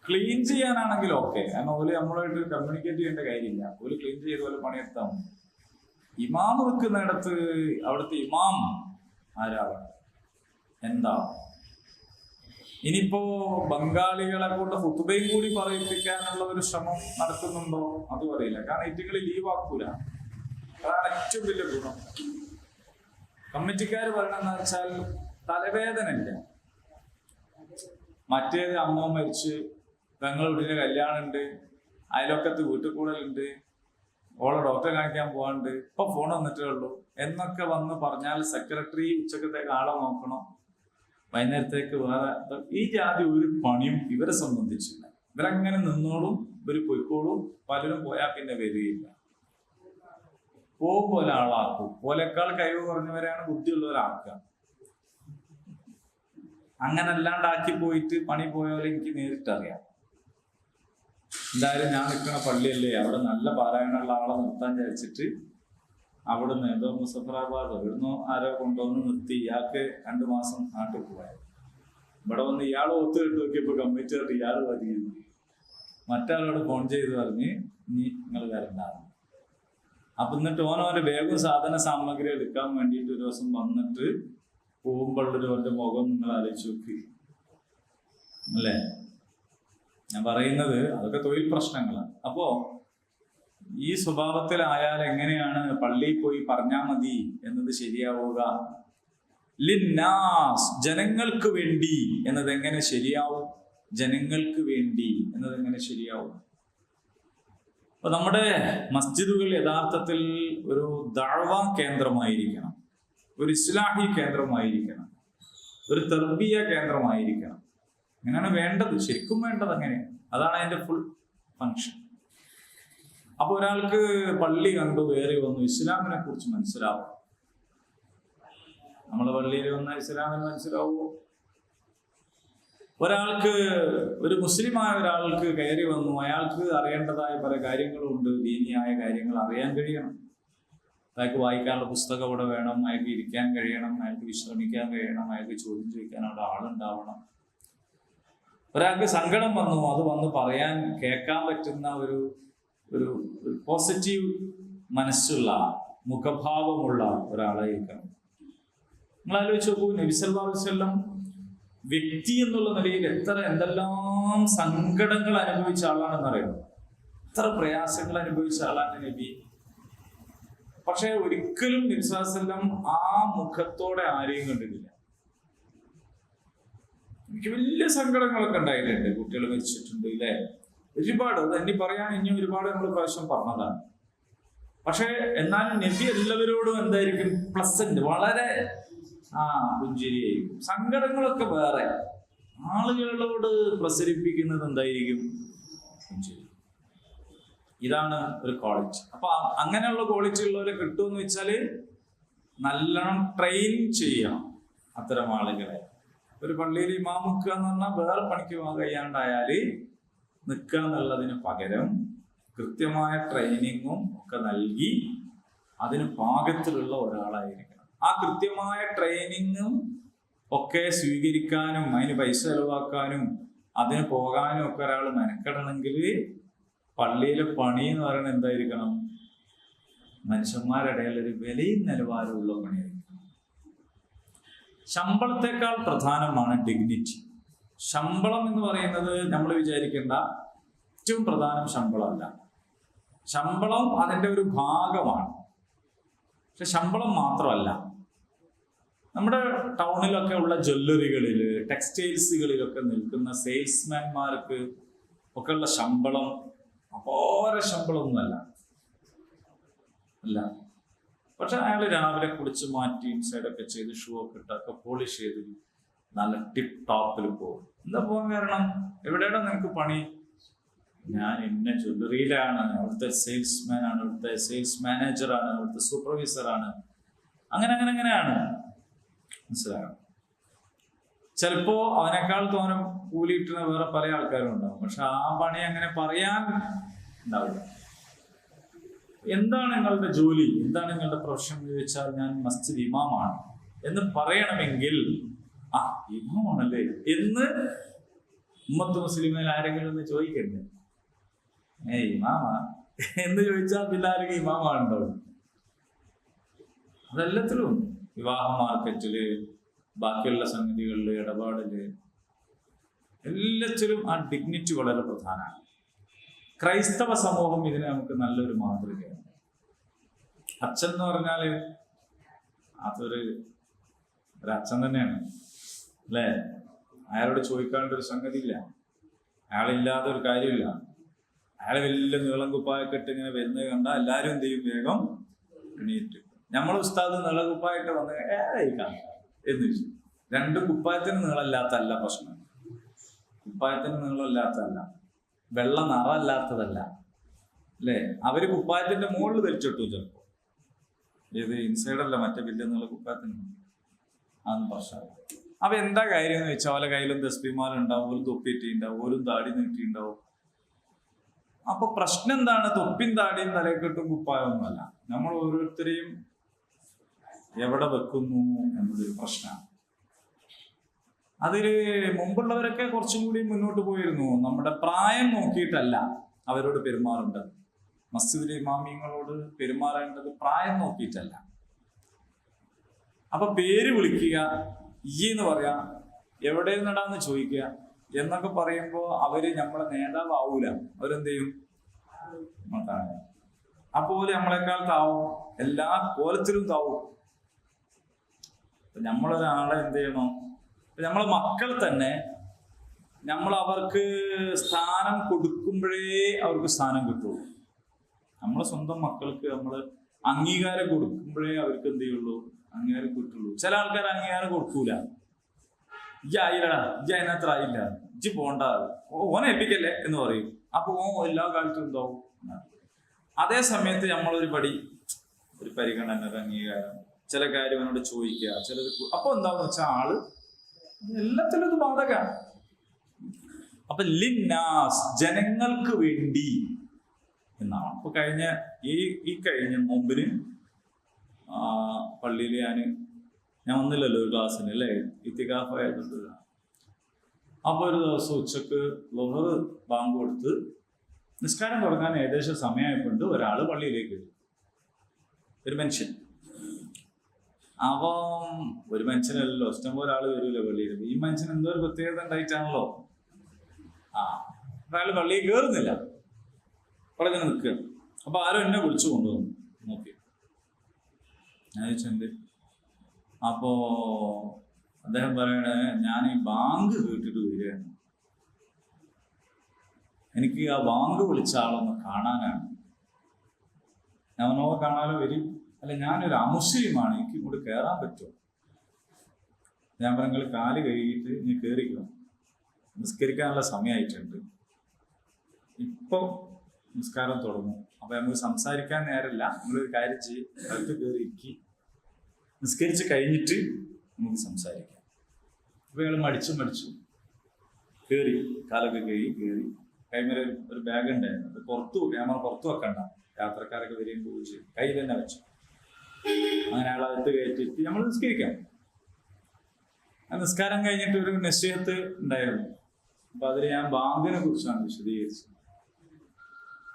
ക്ലീൻ ചെയ്യാനാണെങ്കിൽ ഓക്കെ, കാരണം ഓല് നമ്മളായിട്ട് കമ്മ്യൂണിക്കേറ്റ് ചെയ്യേണ്ട കാര്യമില്ല. ഓല് ക്ലീൻ ചെയ്ത് പോലെ പണിയെടുത്താൽ മതി. ഇമാം നിൽക്കുന്നിടത്ത് അവിടുത്തെ ഇമാം ആരാണ്, എന്താ? ഇനിയിപ്പോ ബംഗാളികളെ കൊണ്ട് ഖുതുബയും കൂടി പറയിപ്പിക്കാനുള്ള ഒരു ശ്രമം നടത്തുന്നുണ്ടോ അതും അറിയില്ല. കാരണം ഇറ്റുകൾ ലീവാക്കൂല. അതാണ് ഏറ്റവും വലിയ ഗുണം. കമ്മിറ്റിക്കാർ പറയണെന്ന് വെച്ചാൽ തലവേദന ഇല്ല. മറ്റേത് അമ്മ മരിച്ച്, പെങ്ങളുടെ കല്യാണം ഉണ്ട്, അയലൊക്കത്ത് വീട്ടിൽ കൂടലുണ്ട്, ഓളെ ഡോക്ടറെ കാണിക്കാൻ പോകാണ്ട്, ഇപ്പൊ ഫോൺ വന്നിട്ടേ ഉള്ളൂ എന്നൊക്കെ വന്ന് പറഞ്ഞാൽ സെക്രട്ടറി ഉച്ചക്കത്തേക്ക് ആളെ നോക്കണം, വൈകുന്നേരത്തേക്ക് വേറെ. ഈ ജാതി ഒരു പണിയും ഇവരെ സംബന്ധിച്ചില്ല. ഇവരങ്ങനെ നിന്നോളും, ഇവര് പൊയ്ക്കോളും. പലരും പോയാൽ പിന്നെ വരികയില്ല. പോകും പോലെ ആളാക്കും. പോലെക്കാൾ കഴിവ് കുറഞ്ഞവരെയാണ് ബുദ്ധിയുള്ളവരാക്കുക. അങ്ങനെ അല്ലാണ്ടാക്കി പോയിട്ട് പണി പോയാലും എനിക്ക് നേരിട്ടറിയാം. എന്തായാലും ഞാൻ നിൽക്കുന്ന പള്ളിയല്ലേ, അവിടെ നല്ല പാരായണമുള്ള ആളെ നിർത്താൻ വിചാരിച്ചിട്ട് അവിടുന്ന് ഏതോ മുസഫറാബാദോ ഇവിടുന്ന് ആരോ കൊണ്ടുവന്ന് നിർത്തി. ഇയാൾക്ക് 2 മാസം നാട്ടിൽ പോയാൽ ഇവിടെ വന്ന് ഇയാൾ ഒത്തുകിട്ട് നോക്കിയപ്പോ കമ്മിറ്റി ഇയാൾ വരികയുന്നു. മറ്റാളോട് ഫോൺ ചെയ്ത് പറഞ്ഞ് ഇനി നിങ്ങൾ വരണ്ടാണ്. അപ്പൊ എന്നിട്ട് ഓനോന്റെ ബാഗും സാധന സാമഗ്രി എടുക്കാൻ വേണ്ടിയിട്ട് ഒരു ദിവസം വന്നിട്ട് പോകുമ്പോഴൊരു ഓന്റെ മുഖം നിങ്ങൾ ആലോചിച്ച് നോക്കി, അല്ലേ? ഞാൻ പറയുന്നത് അതൊക്കെ തൊഴിൽ പ്രശ്നങ്ങളാണ്. അപ്പോ ഈ സ്വഭാവത്തിലായാൽ എങ്ങനെയാണ് പള്ളിയിൽ പോയി പറഞ്ഞാൽ മതി എന്നത് ശരിയാവുക? ലിന്നാസ്, ജനങ്ങൾക്ക് വേണ്ടി എന്നത് എങ്ങനെ ശരിയാവും? ജനങ്ങൾക്ക് വേണ്ടി എന്നത് എങ്ങനെ ശരിയാവും? അപ്പൊ നമ്മുടെ മസ്ജിദുകൾ യഥാർത്ഥത്തിൽ ഒരു ദഅവ കേന്ദ്രമായിരിക്കണം, ഒരു ഇസ്ലാഹി കേന്ദ്രമായിരിക്കണം, ഒരു തർബിയ കേന്ദ്രമായിരിക്കണം. അങ്ങനെയാണ് വേണ്ടത്, ശരിക്കും വേണ്ടത് അങ്ങനെയാണ്. അതാണ് അതിന്റെ ഫുൾ ഫങ്ഷൻ. അപ്പൊ ഒരാൾക്ക് പള്ളി കണ്ടു കയറി വന്നു, ഇസ്ലാമിനെ കുറിച്ച് മനസ്സിലാവും. നമ്മളെ പള്ളിയിൽ വന്ന ഇസ്ലാമിന് മനസ്സിലാവുമോ? ഒരാൾക്ക്, ഒരു മുസ്ലിമായ ഒരാൾക്ക് കയറി വന്നു, അയാൾക്ക് അറിയേണ്ടതായ പല കാര്യങ്ങളുണ്ട്, ദീനിയായ കാര്യങ്ങൾ അറിയാൻ കഴിയണം. അയാൾക്ക് വായിക്കാനുള്ള പുസ്തകം അവിടെ വേണം, അയാൾക്ക് ഇരിക്കാൻ കഴിയണം, അയാൾക്ക് വിശ്രമിക്കാൻ കഴിയണം, അയാൾക്ക് ചോദ്യം ചോദിക്കാൻ അവിടെ ആളുണ്ടാവണം. ഒരാൾക്ക് സങ്കടം വന്നു, അത് വന്ന് പറയാൻ കേൾക്കാൻ പറ്റുന്ന ഒരു ഒരു പോസിറ്റീവ് മനസ്സുള്ള, മുഖഭാവമുള്ള ഒരാളായിരിക്കണം. നിങ്ങൾ ആലോചിച്ച് നോക്കൂ, നബി സല്ലല്ലാഹു അലൈഹി വസല്ലം വ്യക്തി എന്നുള്ള നിലയിൽ എന്തെല്ലാം സങ്കടങ്ങൾ അനുഭവിച്ച ആളാണെന്നറിയാം. എത്ര പ്രയാസങ്ങൾ അനുഭവിച്ച ആളാണ് നബി. പക്ഷെ ഒരിക്കലും നബി സല്ലല്ലാഹു അലൈഹി വസല്ലം ആ മുഖത്തോടെ ആരെയും കണ്ടിട്ടില്ല. എനിക്ക് വലിയ സങ്കടങ്ങളൊക്കെ ഉണ്ടായിട്ടുണ്ട്, കുട്ടികൾ മരിച്ചിട്ടുണ്ട്, ഇല്ലേ? ഒരുപാട്, അത് എന്നെ പറയാൻ ഇനി ഒരുപാട് നമ്മൾ പ്രാവശ്യം പറഞ്ഞതാണ്. പക്ഷെ എന്നാലും നബി എല്ലാവരോടും എന്തായിരിക്കും? പ്ലസന്റ്, വളരെ പുഞ്ചിരിയായിരിക്കും. സങ്കടങ്ങളൊക്കെ വേറെ. ആളുകളോട് പ്രസരിപ്പിക്കുന്നത് എന്തായിരിക്കും? പുഞ്ചിരി. ഇതാണ് ഒരു ക്വാളിറ്റി. അപ്പൊ അങ്ങനെയുള്ള ക്വാളിറ്റി ഉള്ളവരെ കിട്ടുമെന്ന് വെച്ചാല് നല്ലോണം ട്രെയിൻ ചെയ്യണം അത്തരം ആളുകളെ. ഒരു പള്ളിയിൽ ഇമാം നിൽക്കുക എന്ന് പറഞ്ഞാൽ വേറെ പണിക്ക് കഴിയാണ്ടായാല് നിൽക്കുക എന്നുള്ളതിന് പകരം കൃത്യമായ ട്രെയിനിങ്ങും ഒക്കെ നൽകി അതിന് പാകത്തിലുള്ള ഒരാളായിരിക്കണം. ആ കൃത്യമായ ട്രെയിനിങ്ങും ഒക്കെ സ്വീകരിക്കാനും അതിന് പൈസ ചെലവാക്കാനും അതിന് പോകാനും ഒക്കെ ഒരാൾ മെനക്കെടണമെങ്കിൽ പള്ളിയിലെ പണി എന്ന് പറയുന്നത് എന്തായിരിക്കണം? മനുഷ്യന്മാരുടെ ഇടയിൽ ഒരു വിലയും നിലവാരമുള്ള പണിയായിരിക്കണം. ശമ്പളത്തെക്കാൾ പ്രധാനമാണ് ഡിഗ്നിറ്റി. ശമ്പളം എന്ന് പറയുന്നത് നമ്മൾ വിചാരിക്കേണ്ട ഏറ്റവും പ്രധാനം ശമ്പളമല്ല. ശമ്പളം അതിൻ്റെ ഒരു ഭാഗമാണ്. പക്ഷെ ശമ്പളം മാത്രമല്ല, നമ്മുടെ ടൗണിലൊക്കെ ഉള്ള ജ്വല്ലറികളിൽ, ടെക്സ്റ്റൈൽസുകളിലൊക്കെ നിൽക്കുന്ന സെയിൽസ്മാൻമാർക്ക് ഒക്കെ ഉള്ള ശമ്പളം അപാര ശമ്പളമൊന്നുമല്ല അല്ല. പക്ഷെ അയാൾ രാവിലെ കുളിച്ച് മാറ്റി ഇൻസൈഡൊക്കെ ചെയ്ത് ഷൂ ഒക്കെ ഇട്ടൊക്കെ പോളിഷ് ചെയ്ത് നല്ല ടിപ്പ് ടോപ്പിൽ പോകും. എന്താ പോകാൻ കാരണം? എവിടെയാണ് നിനക്ക് പണി? ഞാൻ ഇന്ന ജ്വല്ലറിയിലാണ്, അവിടുത്തെ സെയിൽസ്മാൻ ആണ്, അവിടുത്തെ സെയിൽസ് മാനേജറാണ്, അവിടുത്തെ സൂപ്പർവൈസറാണ്. അങ്ങനെയാണ് മനസ്സിലാകണം. ചിലപ്പോ അവനേക്കാൾ തോന്നും കൂലി കിട്ടുന്ന വേറെ പല ആൾക്കാരും ഉണ്ടാവും. പക്ഷെ ആ പണി അങ്ങനെ പറയാൻ ഉണ്ടാവില്ല. എന്താണ് നിങ്ങളുടെ ജോലി, എന്താണ് നിങ്ങളുടെ പ്രൊഫഷൻ എന്ന് ചോദിച്ചാൽ ഞാൻ മസ്ജിദ് ഇമാമാണ് എന്ന് പറയണമെങ്കിൽ ആ ഇമാമാണല്ലേ എന്ന് ഉമ്മത്ത് മുസ്ലിമേൽ ആരെങ്കിലും ഒന്ന് ചോദിക്കണ്ടേ? ഇമാമ എന്ന് ചോദിച്ചാൽ പിന്നെ ആരെങ്കിലും ഇമാമാണുണ്ടാവും. അതെല്ലാത്തിലും, വിവാഹ മാർക്കറ്റില്, ബാക്കിയുള്ള സംഗതികളില്, ഇടപാടില്, എല്ലാത്തിലും ആ ഡിഗ്നിറ്റി വളരെ പ്രധാനമാണ്. ക്രൈസ്തവ സമൂഹം ഇതിന് നമുക്ക് നല്ലൊരു മാതൃകയാണ്. അച്ഛൻ എന്ന് പറഞ്ഞാല് അതൊരു അച്ഛൻ തന്നെയാണ് അല്ലേ? അയാളോട് ചോദിക്കാണ്ടൊരു സംഗതിയില്ല, അയാളില്ലാതെ ഒരു കാര്യമില്ല. അയാളെ വലിയ നീളം കുപ്പായൊക്കെ ഇട്ട് ഇങ്ങനെ വരുന്നത് കണ്ടാൽ എല്ലാവരും എന്ത് ചെയ്യും? വേഗം എണീറ്റ്. നമ്മൾ ഉസ്താദ് നീളം കുപ്പായിട്ട് വന്ന് എന്ന് ചോദിച്ചു. രണ്ടും കുപ്പായത്തിന് നീളമില്ലാത്തല്ല പ്രശ്നം, കുപ്പായത്തിന് നീളമില്ലാത്തതല്ല, വെള്ള നിറമില്ലാത്തതല്ല അല്ലേ? അവര് കുപ്പായത്തിന്റെ മുകളിൽ വലിച്ചിട്ടു ചിലപ്പോ. ഏത് ഇൻസൈഡല്ല, മറ്റേ വലിയ നീള കുപ്പായത്തിന് അതൊന്നും പ്രശ്നമില്ല. അപ്പൊ എന്താ കാര്യം എന്ന് വെച്ചാൽ ഓല കയ്യിലും തസ്ബീമാലുണ്ടാവും, ഓലും തൊപ്പിയിട്ടുണ്ടാവും, ഓലും താടി നീട്ടിണ്ടാവും. അപ്പൊ പ്രശ്നം എന്താണ്? തൊപ്പിയും താടിയും തലക്കെട്ടും കുപ്പായമൊന്നുമല്ല, നമ്മൾ ഓരോരുത്തരെയും എവിടെ വെക്കുന്നു എന്നതൊരു പ്രശ്നമാണ്. അതില് മുമ്പുള്ളവരൊക്കെ കുറച്ചും കൂടി മുന്നോട്ട് പോയിരുന്നു. നമ്മുടെ പ്രായം നോക്കിയിട്ടല്ല അവരോട് പെരുമാറേണ്ടത്. മസ്ജിദിലെ ഇമാമിങ്ങളോട് പെരുമാറേണ്ടത് പ്രായം നോക്കിയിട്ടല്ല. അപ്പൊ പേര് വിളിക്കുക, ഈ എന്ന് പറയാ, എവിടെ നിന്നിടാന്ന് ചോദിക്കുക എന്നൊക്കെ പറയുമ്പോ അവര് നമ്മളെ നേതാവ് ആവൂല. അവരെന്ത് ചെയ്യും? അപ്പോലെ നമ്മളെക്കാൾ താവും, എല്ലാ കോലത്തിലും താവും. നമ്മളൊരാളെ എന്ത് ചെയ്യണം? നമ്മളെ മക്കൾ തന്നെ നമ്മൾ അവർക്ക് സ്ഥാനം കൊടുക്കുമ്പോഴേ അവർക്ക് സ്ഥാനം കിട്ടുള്ളൂ. നമ്മളെ സ്വന്തം മക്കൾക്ക് നമ്മൾ അംഗീകാരം കൊടുക്കുമ്പോഴേ അവർക്ക് എന്ത് ചെയ്യുള്ളൂ? അംഗീകാരം കിട്ടുള്ളൂ. ചില ആൾക്കാർ അംഗീകാരം കൊടുക്കൂല. ഇജ്ജ് ആയില്ലടാ, ഇജ്ജ് അതിനകത്ത് ആയില്ല, ഇജ്ജ് പോണ്ട, ഓനെ ഏൽപ്പിക്കല്ലേ എന്ന് പറയും. അപ്പൊ എല്ലാ കാലത്തും ഉണ്ടാവും. അതേ സമയത്ത് നമ്മളൊരു പടി, ഒരു പരിഗണന, ഒരു അംഗീകാരം, ചില കാര്യം അവനോട് ചോദിക്കുക, ചിലത് അപ്പൊ എന്താന്ന് വെച്ചാൽ ആള് എല്ലാത്തിലും ഇത് ബാധകമാണ്. അപ്പൊ ലിന്നാസ്, ജനങ്ങൾക്ക് വേണ്ടി എന്നാണ്. അപ്പൊ ഈ കഴിഞ്ഞ നോമ്പിന് പള്ളിയിൽ ഞാൻ വന്നില്ലല്ലോ ഒരു ക്ലാസ്സിന് അല്ലേ, ഇത്തികാഫായതുകൊണ്ട്. അപ്പൊ ഒരു ദിവസം ഉച്ചക്ക് ളുഹർ ബാങ്ക് കൊടുത്ത് നിസ്കാരം തുടങ്ങാൻ ഏകദേശം സമയമായപ്പോണ്ട് ഒരാള് പള്ളിയിലേക്ക് വരും, ഒരു മനുഷ്യൻ. അപ്പം ഒരു മനുഷ്യനല്ലല്ലോ, ഇഷ്ടംപോലെ ആള് വരൂല പള്ളിയിൽ. ഈ മനുഷ്യൻ എന്തോ ഒരു പ്രത്യേകത ഉണ്ടായിട്ടാണല്ലോ. അപ്പൊ അയാൾ പള്ളിയിൽ കയറുന്നില്ല, അവിടെ ഇങ്ങനെ നിൽക്കുക. അപ്പൊ ആരോ എന്നെ വിളിച്ചു കൊണ്ടുവന്നു. നോക്കി ഞാൻ ചോദിച്ചെന്ത്? അപ്പോ അദ്ദേഹം പറയണേ, ഞാൻ ഈ ബാങ്ക് കേട്ടിട്ട് വരികയാണ്, എനിക്ക് ആ ബാങ്ക് വിളിച്ച ആളൊന്ന് കാണാനാണ്. ഞാനോ കാണാനോ വരും. അല്ല, ഞാനൊരു അമുസ്ലിമാണ്, എനിക്ക് ഇങ്ങോട്ട് കയറാൻ പറ്റുമോ? ഞാൻ പറഞ്ഞ നിങ്ങൾ കാല് കഴുകിയിട്ട് നീ കയറിക്കോ, നിസ്കരിക്കാനുള്ള സമയമായിട്ടുണ്ട്, ഇപ്പൊ നിസ്കാരം തുടങ്ങും. അപ്പൊ നമുക്ക് സംസാരിക്കാൻ നേരമില്ല, നമ്മളൊരു കാര്യം ചെയ്യും, അടുത്ത് കയറി ഇരിക്കി, നിസ്കരിച്ച് കഴിഞ്ഞിട്ട് നമുക്ക് സംസാരിക്കാം. അപ്പൊ ഇയാൾ മടിച്ചു കയറി, കാലൊക്കെ കഴുകി കയറി. കൈമേൽ ഒരു ബാഗ് ഉണ്ടായിരുന്നു, അത് ക്യാമറ പുറത്തു വെക്കണ്ട, യാത്രക്കാരൊക്കെ വരികയും പോവുകയും ചെയ്യും, കയ്യിൽ തന്നെ വെച്ചു. അങ്ങനെ അയാൾ അകത്ത് കയറ്റിട്ട് നമ്മൾ നിസ്കരിക്കാം. ആ നിസ്കാരം കഴിഞ്ഞിട്ട് ഒരു നസീഹത്ത് ഉണ്ടായിരുന്നു. അപ്പൊ അതിൽ ഞാൻ ബാങ്കിനെ കുറിച്ചാണ് വിശദീകരിച്ചത്.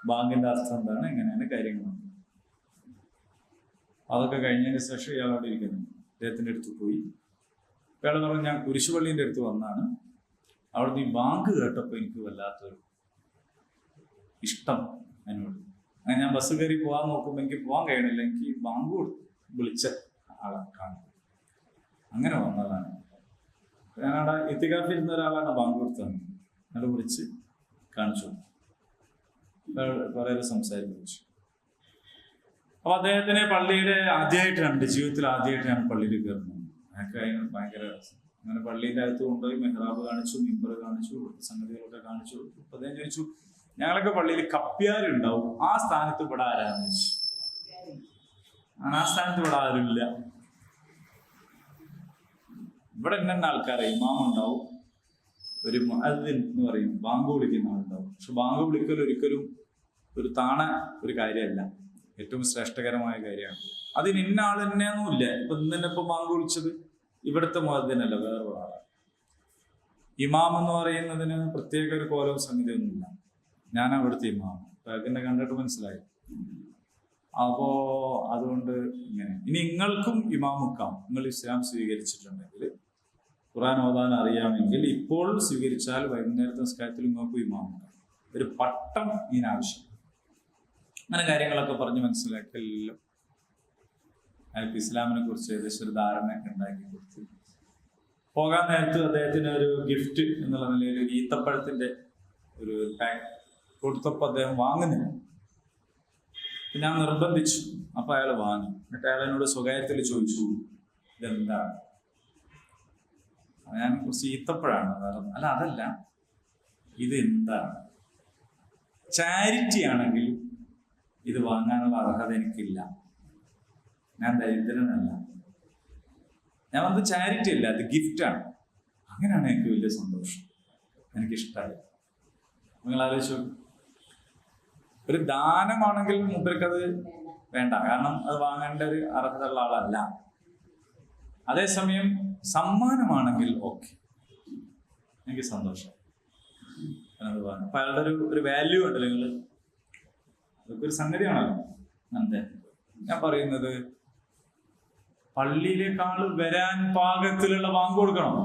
ബാങ്കിന്റെ അർത്ഥം എന്താണ്, എങ്ങനെയാണ് കാര്യങ്ങൾ. അതൊക്കെ കഴിഞ്ഞതിന് ശേഷം ഇയാൾ അവിടെ ഇരിക്കുന്നു. അദ്ദേഹത്തിന്റെ അടുത്ത് പോയി ഇയാൾ പറഞ്ഞു, ഞാൻ കുരിശുപള്ളീൻ്റെ അടുത്ത് വന്നാണ്, അവിടുന്ന് ഈ ബാങ്ക് കേട്ടപ്പോൾ എനിക്ക് വല്ലാത്തൊരു ഇഷ്ടം എന്നോട്. അങ്ങനെ ഞാൻ ബസ് കയറി പോകാൻ നോക്കുമ്പോൾ എനിക്ക് പോകാൻ കഴിയണില്ല, എനിക്ക് ബാങ്ക് വിളിച്ച ആളെ കാണും, അങ്ങനെ വന്നതാണ്. ഞാനവിടെ ഇത്തികാഫിൽ ഇരുന്ന ഒരാളാണ് ബാങ്ക് കൊടുത്തത്. അത് വിളിച്ച് കാണിച്ചു, കുറേ സംസാരിച്ചു. അപ്പൊ അദ്ദേഹത്തിനെ പള്ളിയുടെ ആദ്യമായിട്ടാണ്, ജീവിതത്തിൽ ആദ്യമായിട്ടാണ് പള്ളിയിൽ കയറുന്നത്. അതൊക്കെ അതിന് ഭയങ്കര രസം. അങ്ങനെ പള്ളിയുടെ അകത്ത് കൊണ്ടുപോയി മെഹ്റാബ് കാണിച്ചു, മിമ്പർ കാണിച്ചു, സംഗതികളൊക്കെ കാണിച്ചു. അപ്പൊ അദ്ദേഹം ചോദിച്ചു, ഞങ്ങളൊക്കെ പള്ളിയിൽ കപ്പ്യാരുണ്ടാവും, ആ സ്ഥാനത്ത് ഇവിടെ ആരാന്ന് ചോദിച്ചു. ആ സ്ഥാനത്ത് ഇവിടെ ആരുമില്ല, ഇവിടെ ഇന്നെ ആൾക്കാരെ ഇമാം ഉണ്ടാവും, ഒരു മുഅദ്ദിൻ എന്ന് പറയും, ബാങ്ക് വിളിക്കുന്ന ആളുണ്ടാവും. പക്ഷെ ബാങ്ക് വിളിക്കൽ ഒരിക്കലും ഒരു താണ ഒരു കാര്യമല്ല, ഏറ്റവും ശ്രേഷ്ഠകരമായ കാര്യമാണ്. അതിന് ഇന്ന ആൾ തന്നെയൊന്നും ഇല്ല. ഇപ്പൊ ഇന്നെ ഇപ്പൊ ബാങ്ക് വിളിച്ചത് ഇവിടുത്തെ മുഅദ്ദിനല്ല, വേറൊരാളാണ്. ഇമാം എന്ന് പറയുന്നതിന് പ്രത്യേക ഒരു കോലവും സംഗതിയൊന്നുമില്ല. ഞാൻ അവിടുത്തെ ഇമാം, അതിനെ കണ്ടിട്ട് മനസ്സിലായി. അപ്പോ അതുകൊണ്ട് ഇങ്ങനെ, ഇനി നിങ്ങൾക്കും ഇമാമുക്കാം. നിങ്ങൾ ഇസ്ലാം സ്വീകരിച്ചിട്ടുണ്ടെങ്കിൽ, ഖുർആൻ ഓതാൻ അറിയാമെങ്കിൽ ഇപ്പോൾ സ്വീകരിച്ചാൽ വൈകുന്നേരത്തെ നിസ്കാരത്തിൽ നിങ്ങൾക്ക് ഇമാമുക്കാം. ഒരു പട്ടം ഇതിനാവശ്യം. അങ്ങനെ കാര്യങ്ങളൊക്കെ പറഞ്ഞ് മനസ്സിലാക്കിയല്ലോ അയാൾക്ക് ഇസ്ലാമിനെ കുറിച്ച് ഏകദേശം ഒരു ധാരണയൊക്കെ ഉണ്ടാക്കി കൊടുത്തു. പോകാൻ നേരത്ത് അദ്ദേഹത്തിന് ഒരു ഗിഫ്റ്റ് എന്നുള്ള നിലയിൽ ഒരു ഈത്തപ്പഴത്തിന്റെ ഒരു പാക്ക് കൊടുത്തപ്പോൾ അദ്ദേഹം വാങ്ങുന്നില്ല. ഞാൻ നിർബന്ധിച്ചു. അപ്പൊ അയാൾ വാങ്ങി. എന്നിട്ട് അയാൾ എന്നോട് സ്വകാര്യത്തിൽ ചോദിച്ചു, ഇതെന്താണ്? ഞാൻ കുറച്ച് ഈത്തപ്പഴാണ്. അല്ല, അതല്ല, ഇത് എന്താണ്? ചാരിറ്റി ആണെങ്കിൽ ഇത് വാങ്ങാനുള്ള അർഹത എനിക്കില്ല, ഞാൻ ദരിദ്രനല്ല. ഞാൻ വന്നത് ചാരിറ്റി അല്ല, അത് ഗിഫ്റ്റാണ്. അങ്ങനെയാണ് എനിക്ക് വലിയ സന്തോഷം, എനിക്കിഷ്ടമായി. നിങ്ങൾ ആലോചിച്ചു, ഒരു ദാനമാണെങ്കിൽ മൂപ്പർക്കത് വേണ്ട, കാരണം അത് വാങ്ങേണ്ട ഒരു അർഹത ഉള്ള ആളല്ല. അതേസമയം സമ്മാനമാണെങ്കിൽ ഓക്കെ, എനിക്ക് സന്തോഷം. അപ്പൊ അയാളുടെ ഒരു വാല്യൂ ഉണ്ടല്ലോ, നിങ്ങൾ അതൊക്കെ ഒരു സംഗതിയാണല്ലോ. അതെ, ഞാൻ പറയുന്നത് പള്ളിയിലേക്കാൾ വരാൻ പാകത്തിലുള്ള ബാങ്ക് കൊടുക്കണം.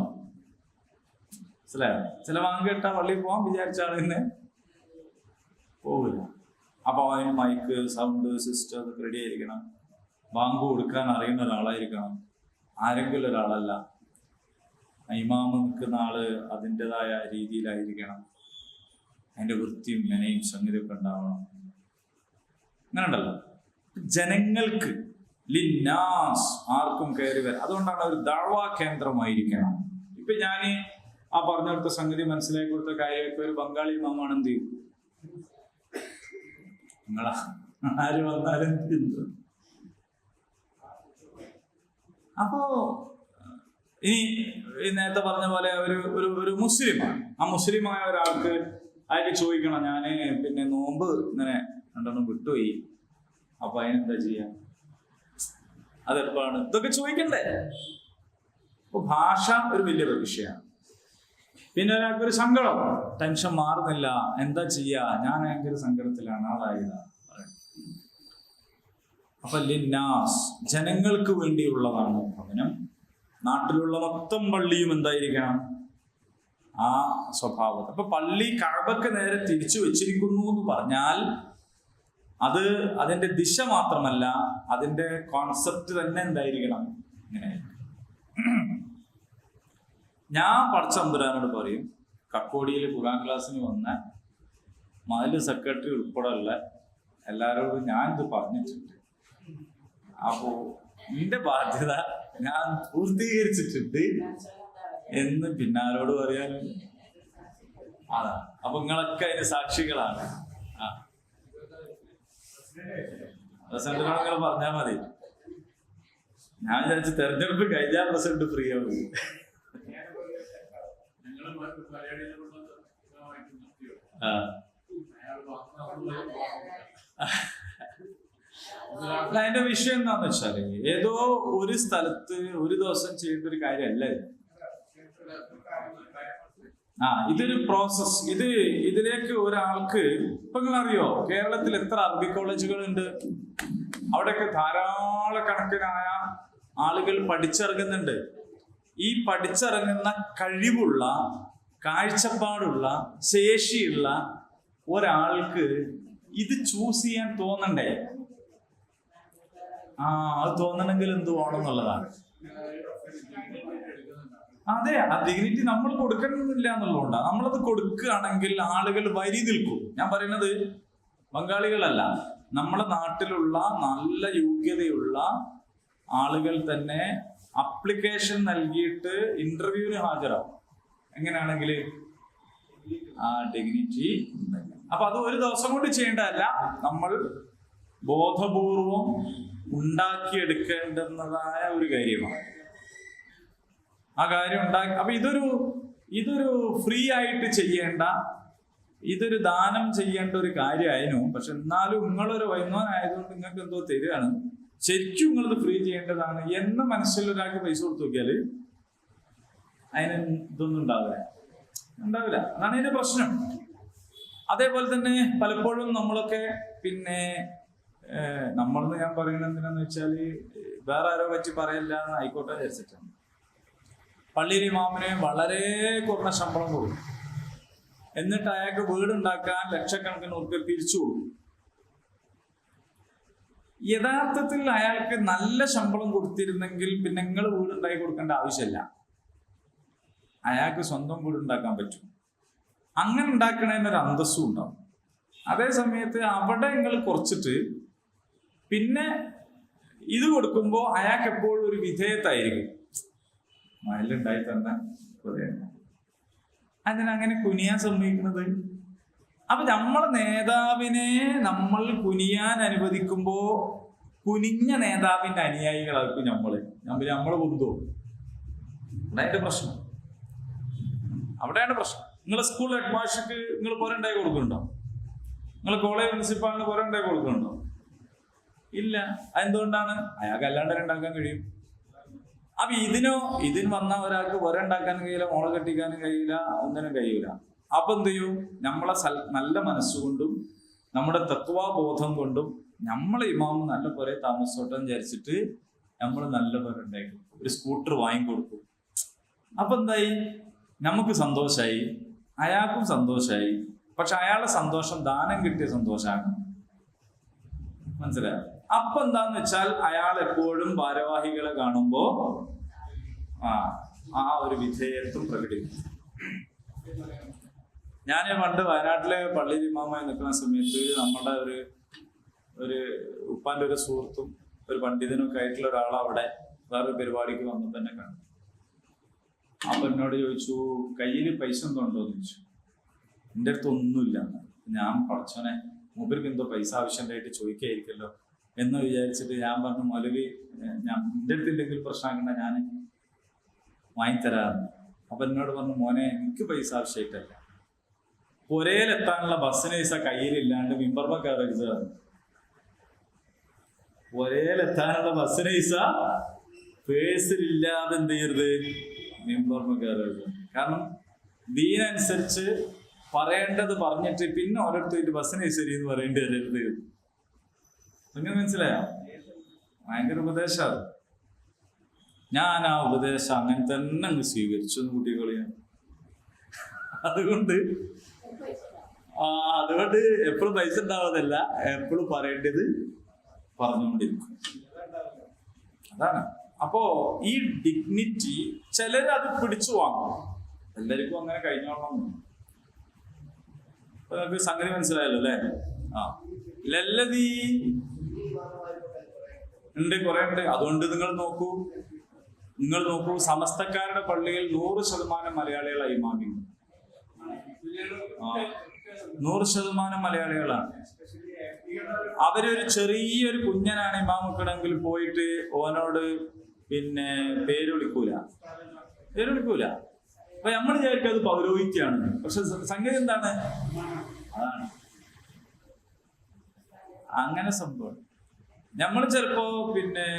മനസ്സിലായോ? ചില ബാങ്ക് കേട്ടാ പള്ളിയിൽ പോകാൻ വിചാരിച്ച ആൾ തന്നെ പോവില്ല. അപ്പൊ അതിന് മൈക്ക്, സൗണ്ട് സിസ്റ്റം അതൊക്കെ റെഡി ആയിരിക്കണം. ബാങ്ക് കൊടുക്കാൻ അറിയുന്ന ഒരാളായിരിക്കണം, ആരെങ്കിലും ഒരാളല്ല. ഇമാമ് നിൽക്കുന്ന ആള് അതിൻ്റെതായ രീതിയിലായിരിക്കണം, അതിന്റെ വൃത്തിയും മെനയും സംഗതിയൊക്കെ ഉണ്ടാവണം. അങ്ങനെ ഉണ്ടല്ലോ. ജനങ്ങൾക്ക്, ലിന്നാസ്, ആർക്കും കയറി വരാം. അതുകൊണ്ടാണ് ഒരു ദഅ്വാ കേന്ദ്രമായിരിക്കണം. ഇപ്പൊ ഞാൻ ആ പറഞ്ഞു കൊടുത്ത സംഗതി മനസ്സിലാക്കി കൊടുത്ത കാര്യമൊക്കെ ഒരു ബംഗാളി ഇമാമാണ് എന്ത് ചെയ്യും, നിങ്ങളാ ആര് വന്നാലും അപ്പോ ഇനി നേരത്തെ പറഞ്ഞ പോലെ ഒരു മുസ്ലിമാണ്. ആ മുസ്ലിമായ ഒരാൾക്ക് അയാൾക്ക് ചോദിക്കണം, ഞാന് പിന്നെ നോമ്പ് ഇങ്ങനെ രണ്ടെണ്ണം വിട്ടുപോയി, അപ്പൊ അതിനെന്താ ചെയ്യാ, അതെപ്പോഴാണ്, ഇതൊക്കെ ചോദിക്കണ്ടേ? അപ്പൊ ഭാഷ ഒരു വലിയ വിഷയമാണ്. പിന്നെ ഒരാൾക്കൊരു സങ്കടം, ടെൻഷൻ മാറുന്നില്ല, എന്താ ചെയ്യാ, ഞാൻ ഭയങ്കര സങ്കടത്തിലാണ്, ആളായതാ. അപ്പൊ ലിന്നാസ്, ജനങ്ങൾക്ക് വേണ്ടിയുള്ളതാണ് ഭവനം. നാട്ടിലുള്ള മൊത്തം പള്ളിയും എന്തായിരിക്കണം, ആ സ്വഭാവം. അപ്പൊ പള്ളി കഅബക്ക് നേരെ തിരിച്ചു വെച്ചിരിക്കുന്നു എന്ന് പറഞ്ഞാൽ അത് അതിന്റെ ദിശ മാത്രമല്ല, അതിന്റെ കോൺസെപ്റ്റ് തന്നെ എന്തായിരിക്കണം, ഇങ്ങനെ. ഞാൻ പടച്ചമ്പുരാനോട് പറയും, കക്കോടിയിൽ ഖുർആൻ ക്ലാസ്സിന് വന്ന മതില് സെക്രട്ടറി ഉൾപ്പെടെ ഉള്ള എല്ലാവരോടും ഞാൻ ഇത് പറഞ്ഞിട്ടുണ്ട്. അപ്പോ എന്റെ ബാധ്യത ഞാൻ പൂർത്തീകരിച്ചിട്ടുണ്ട് എന്ന് പിന്നാരോട് പറയാനും അതാ. അപ്പൊ നിങ്ങളൊക്കെ അതിന് സാക്ഷികളാണ്. ആ പ്രസിഡന്റിനോട് നിങ്ങൾ പറഞ്ഞാൽ മതി. ഞാൻ വിചാരിച്ചു തെരഞ്ഞെടുപ്പ് കഴിഞ്ഞാൽ പ്രസിഡന്റ് ഫ്രീ ആവും. അതിന്റെ വിഷയം എന്താന്ന് വെച്ചാല് ഏതോ ഒരു സ്ഥലത്ത് ഒരു ദിവസം ചെയ്യേണ്ട ഒരു കാര്യമല്ല ഇത്. ഇതൊരു പ്രോസസ്. ഇതിലേക്ക് ഒരാൾക്ക് ഇപ്പൊ നിങ്ങൾ അറിയോ കേരളത്തിൽ എത്ര അറബി കോളേജുകളുണ്ട്? അവിടെയൊക്കെ ധാരാളക്കണക്കിനായ ആളുകൾ പഠിച്ചിറങ്ങുന്നുണ്ട്. ഈ പഠിച്ചിറങ്ങുന്ന കഴിവുള്ള, കാഴ്ചപ്പാടുള്ള, ശേഷിയുള്ള ഒരാൾക്ക് ഇത് ചൂസ് ചെയ്യാൻ തോന്നണ്ടേ? അത് തോന്നണമെങ്കിൽ എന്ത് വേണം എന്നുള്ളതാണ്. അതെ, ആ ഡിഗ്നിറ്റി നമ്മൾ കൊടുക്കണമെന്നില്ല എന്നുള്ളതുകൊണ്ടാണ്. നമ്മളത് കൊടുക്കുകയാണെങ്കിൽ ആളുകൾ വരി നിൽക്കും. ഞാൻ പറയുന്നത് ബംഗാളികളല്ല, നമ്മുടെ നാട്ടിലുള്ള നല്ല യോഗ്യതയുള്ള ആളുകൾ തന്നെ അപ്ലിക്കേഷൻ നൽകിയിട്ട് ഇന്റർവ്യൂവിന് ഹാജരാകും. എങ്ങനെയാണെങ്കിൽ ആ ഡിഗ്നിറ്റി. അപ്പൊ അത് ഒരു ദിവസം കൊണ്ട് ചെയ്യേണ്ടതല്ല, നമ്മൾ ബോധപൂർവം ഉണ്ടാക്കിയെടുക്കേണ്ടുന്നതായ ഒരു കാര്യമാണ്. ആ കാര്യം ഉണ്ടാക്കി. അപ്പൊ ഇതൊരു ഫ്രീ ആയിട്ട് ചെയ്യേണ്ട, ഇതൊരു ദാനം ചെയ്യേണ്ട ഒരു കാര്യമായിരുന്നു. പക്ഷെ എന്നാലും നിങ്ങളൊരു വൈദ്വാനായതുകൊണ്ട് നിങ്ങൾക്ക് എന്തോ തരികയാണ്, ശരിക്കും നിങ്ങളിത് ഫ്രീ ചെയ്യേണ്ടതാണ് എന്ന മനസ്സിൽ ഒരാൾക്ക് പൈസ കൊടുത്തു നോക്കിയാല് അതിന് ഇതൊന്നും ഉണ്ടാവില്ല. അതാണ് അതിന്റെ പ്രശ്നം. അതേപോലെ തന്നെ പലപ്പോഴും നമ്മളൊക്കെ നമ്മളെന്ന് ഞാൻ പറയുന്നത് എന്തിനാന്ന് വെച്ചാല് വേറെ ആരോ പറ്റി പറയല്ല എന്ന് ആയിക്കോട്ടെ വിചാരിച്ചിട്ടാണ്. പള്ളിയിൽ ഇമാമിന് വളരെ കുറഞ്ഞ ശമ്പളം കൊടുക്കും, എന്നിട്ട് അയാൾക്ക് വീടുണ്ടാക്കാൻ ലക്ഷക്കണക്കിന് ഉറുപ്പിക പിരിച്ചു കൊടുക്കും. യഥാർത്ഥത്തിൽ അയാൾക്ക് നല്ല ശമ്പളം കൊടുത്തിരുന്നെങ്കിൽ പിന്നെ നിങ്ങൾ വീടുണ്ടാക്കി കൊടുക്കേണ്ട ആവശ്യമില്ല, അയാൾക്ക് സ്വന്തം വീടുണ്ടാക്കാൻ പറ്റും. അങ്ങനെ ഉണ്ടാക്കണതിനൊരു അന്തസ്സും ഉണ്ടാവും. അതേ സമയത്ത് അവിടെ നിങ്ങൾ കുറച്ചിട്ട് പിന്നെ ഇത് കൊടുക്കുമ്പോൾ അയാൾക്ക് എപ്പോഴും ഒരു വിധേയത്തായിരിക്കും. മയിലുണ്ടായി തന്നെ അതിനങ്ങനെ കുനിയാൻ സമ്മതിക്കുന്നത്. അപ്പൊ നമ്മളെ നേതാവിനെ നമ്മൾ കുനിയാൻ അനുവദിക്കുമ്പോ കുനിഞ്ഞ നേതാവിന്റെ അനുയായികളായിരിക്കും നമ്മള് ബന്ധു. അവിടെയാണ് പ്രശ്നം. നിങ്ങൾ സ്കൂൾ ഹെഡ് മാസ്റ്റർക്ക് നിങ്ങൾ പോരണ്ടായി കൊടുക്കുന്നുണ്ടോ? നിങ്ങൾ കോളേജ് പ്രിൻസിപ്പാളിന് പോരണ്ടായി കൊടുക്കുന്നുണ്ടോ? ഇല്ല. അതെന്തുകൊണ്ടാണ്? അയാൾക്ക് അല്ലാണ്ട് ഉണ്ടാക്കാൻ കഴിയും. അപ്പൊ ഇതിന് വന്ന ഒരാൾക്ക് ഉണ്ടാക്കാനും കഴിയില്ല, മോളെ കെട്ടിക്കാനും കഴിയില്ല, ഒന്നിനും കഴിയില്ല. അപ്പൊ എന്ത് ചെയ്യും? നമ്മളെ നല്ല മനസ്സുകൊണ്ടും നമ്മുടെ തത്വബോധം കൊണ്ടും നമ്മളെ ഇമാമ് നല്ല പോലെ താമസോട്ടം വിചാരിച്ചിട്ട് നമ്മൾ നല്ല പോലെ ഉണ്ടാക്കി ഒരു സ്കൂട്ടർ വാങ്ങിക്കൊടുക്കും. അപ്പൊ എന്തായി? നമുക്ക് സന്തോഷമായി, അയാൾക്കും സന്തോഷമായി. പക്ഷെ അയാളുടെ സന്തോഷം ദാനം കിട്ടിയ സന്തോഷമാണ്. മനസ്സിലായോ? അപ്പൊ എന്താന്ന് വെച്ചാൽ അയാൾ എപ്പോഴും ഭാരവാഹികളെ കാണുമ്പോ ആ ഒരു വിധേയത്വം പ്രകടിപ്പിക്കും. ഞാൻ പണ്ട് വയനാട്ടിലെ പള്ളിയിൽ ഇമാമായി നിൽക്കുന്ന സമയത്ത് നമ്മുടെ ഒരു ഉപ്പാന്റെ ഒരു സുഹൃത്തും ഒരു പണ്ഡിതനും ഒക്കെ ആയിട്ടുള്ള ഒരാൾ അവിടെ വേറൊരു പരിപാടിക്ക് വന്നപ്പോ തന്നെ കണ്ടു. അപ്പൊ എന്നോട് ചോദിച്ചു, കയ്യിൽ പൈസ എന്തോ ഉണ്ടോന്ന് ചോദിച്ചു. എൻ്റെ അടുത്ത് ഒന്നുമില്ല. ഞാൻ പഠിച്ചോനെ മൂപ്പർക്ക് എന്തോ പൈസ ആവശ്യമായിട്ട് ചോദിക്കായിരിക്കല്ലോ എന്ന് വിചാരിച്ചിട്ട് ഞാൻ പറഞ്ഞു, മൗലവി എൻ്റെ അടുത്തില്ലെങ്കിൽ പ്രശ്നമാക്കണ്ട, ഞാൻ വാങ്ങിത്തരാറുണ്ട്. അപ്പൊ എന്നോട് പറഞ്ഞു, മോനെ എനിക്ക് പൈസ ആവശ്യമായിട്ടല്ല, പുരയിലെത്താനുള്ള ബസ്സിന് പൈസ കയ്യിലില്ലാണ്ട് മിമ്പർമ കയറരുത്. പുരയിലെത്താനുള്ള ബസ്സിന് പൈസ പേഴ്സിലില്ലാതെ എന്ത് ചെയ്യരുത്? മിമ്പർമ കയറരുത്. കാരണം ദീനനുസരിച്ച് പറയേണ്ടത് പറഞ്ഞിട്ട് പിന്നെ ഓരോരുത്തർ ബസ്സിന് ശരി എന്ന് പറയേണ്ടി വരരുത്. അങ്ങനെ മനസ്സിലായോ? ഭയങ്കര ഉപദേശം. ഞാൻ ആ ഉപദേശം അങ്ങനെ തന്നെ അങ്ങ് സ്വീകരിച്ചു കുട്ടികളെ. അതുകൊണ്ട് എപ്പോഴും പൈസ ഉണ്ടാവാതല്ല, എപ്പോഴും പറയേണ്ടത് പറഞ്ഞുകൊണ്ടിരിക്കും. അതാണ്. അപ്പോ ഈ ഡിഗ്നിറ്റി ചിലരത് പിടിച്ചു വാങ്ങും. എല്ലാവർക്കും അങ്ങനെ കഴിഞ്ഞോളണം. നിങ്ങൾക്ക് സംഗതി മനസ്സിലായല്ലോ അല്ലേ? ലല്ലതി ഉണ്ട്, കുറെ ഉണ്ട്. അതുകൊണ്ട് നിങ്ങൾ നോക്കൂ, സമസ്തക്കാരുടെ പള്ളിയിൽ 100% മലയാളികളായി മാറി. 100% മലയാളികളാണ്. അവരൊരു ചെറിയൊരു കുഞ്ഞനാണ് ഇമാമുക്കണമെങ്കിൽ പോയിട്ട് ഓനോട് പേര് വിളിക്കൂല. അപ്പൊ നമ്മൾ വിചാരിക്കും അത് പൗരോഹിത്യാണ്. പക്ഷെ സംഗതി എന്താണ്? അതാണ് അങ്ങനെ സംഭവം. നമ്മൾ ചിലപ്പോ പിന്നെ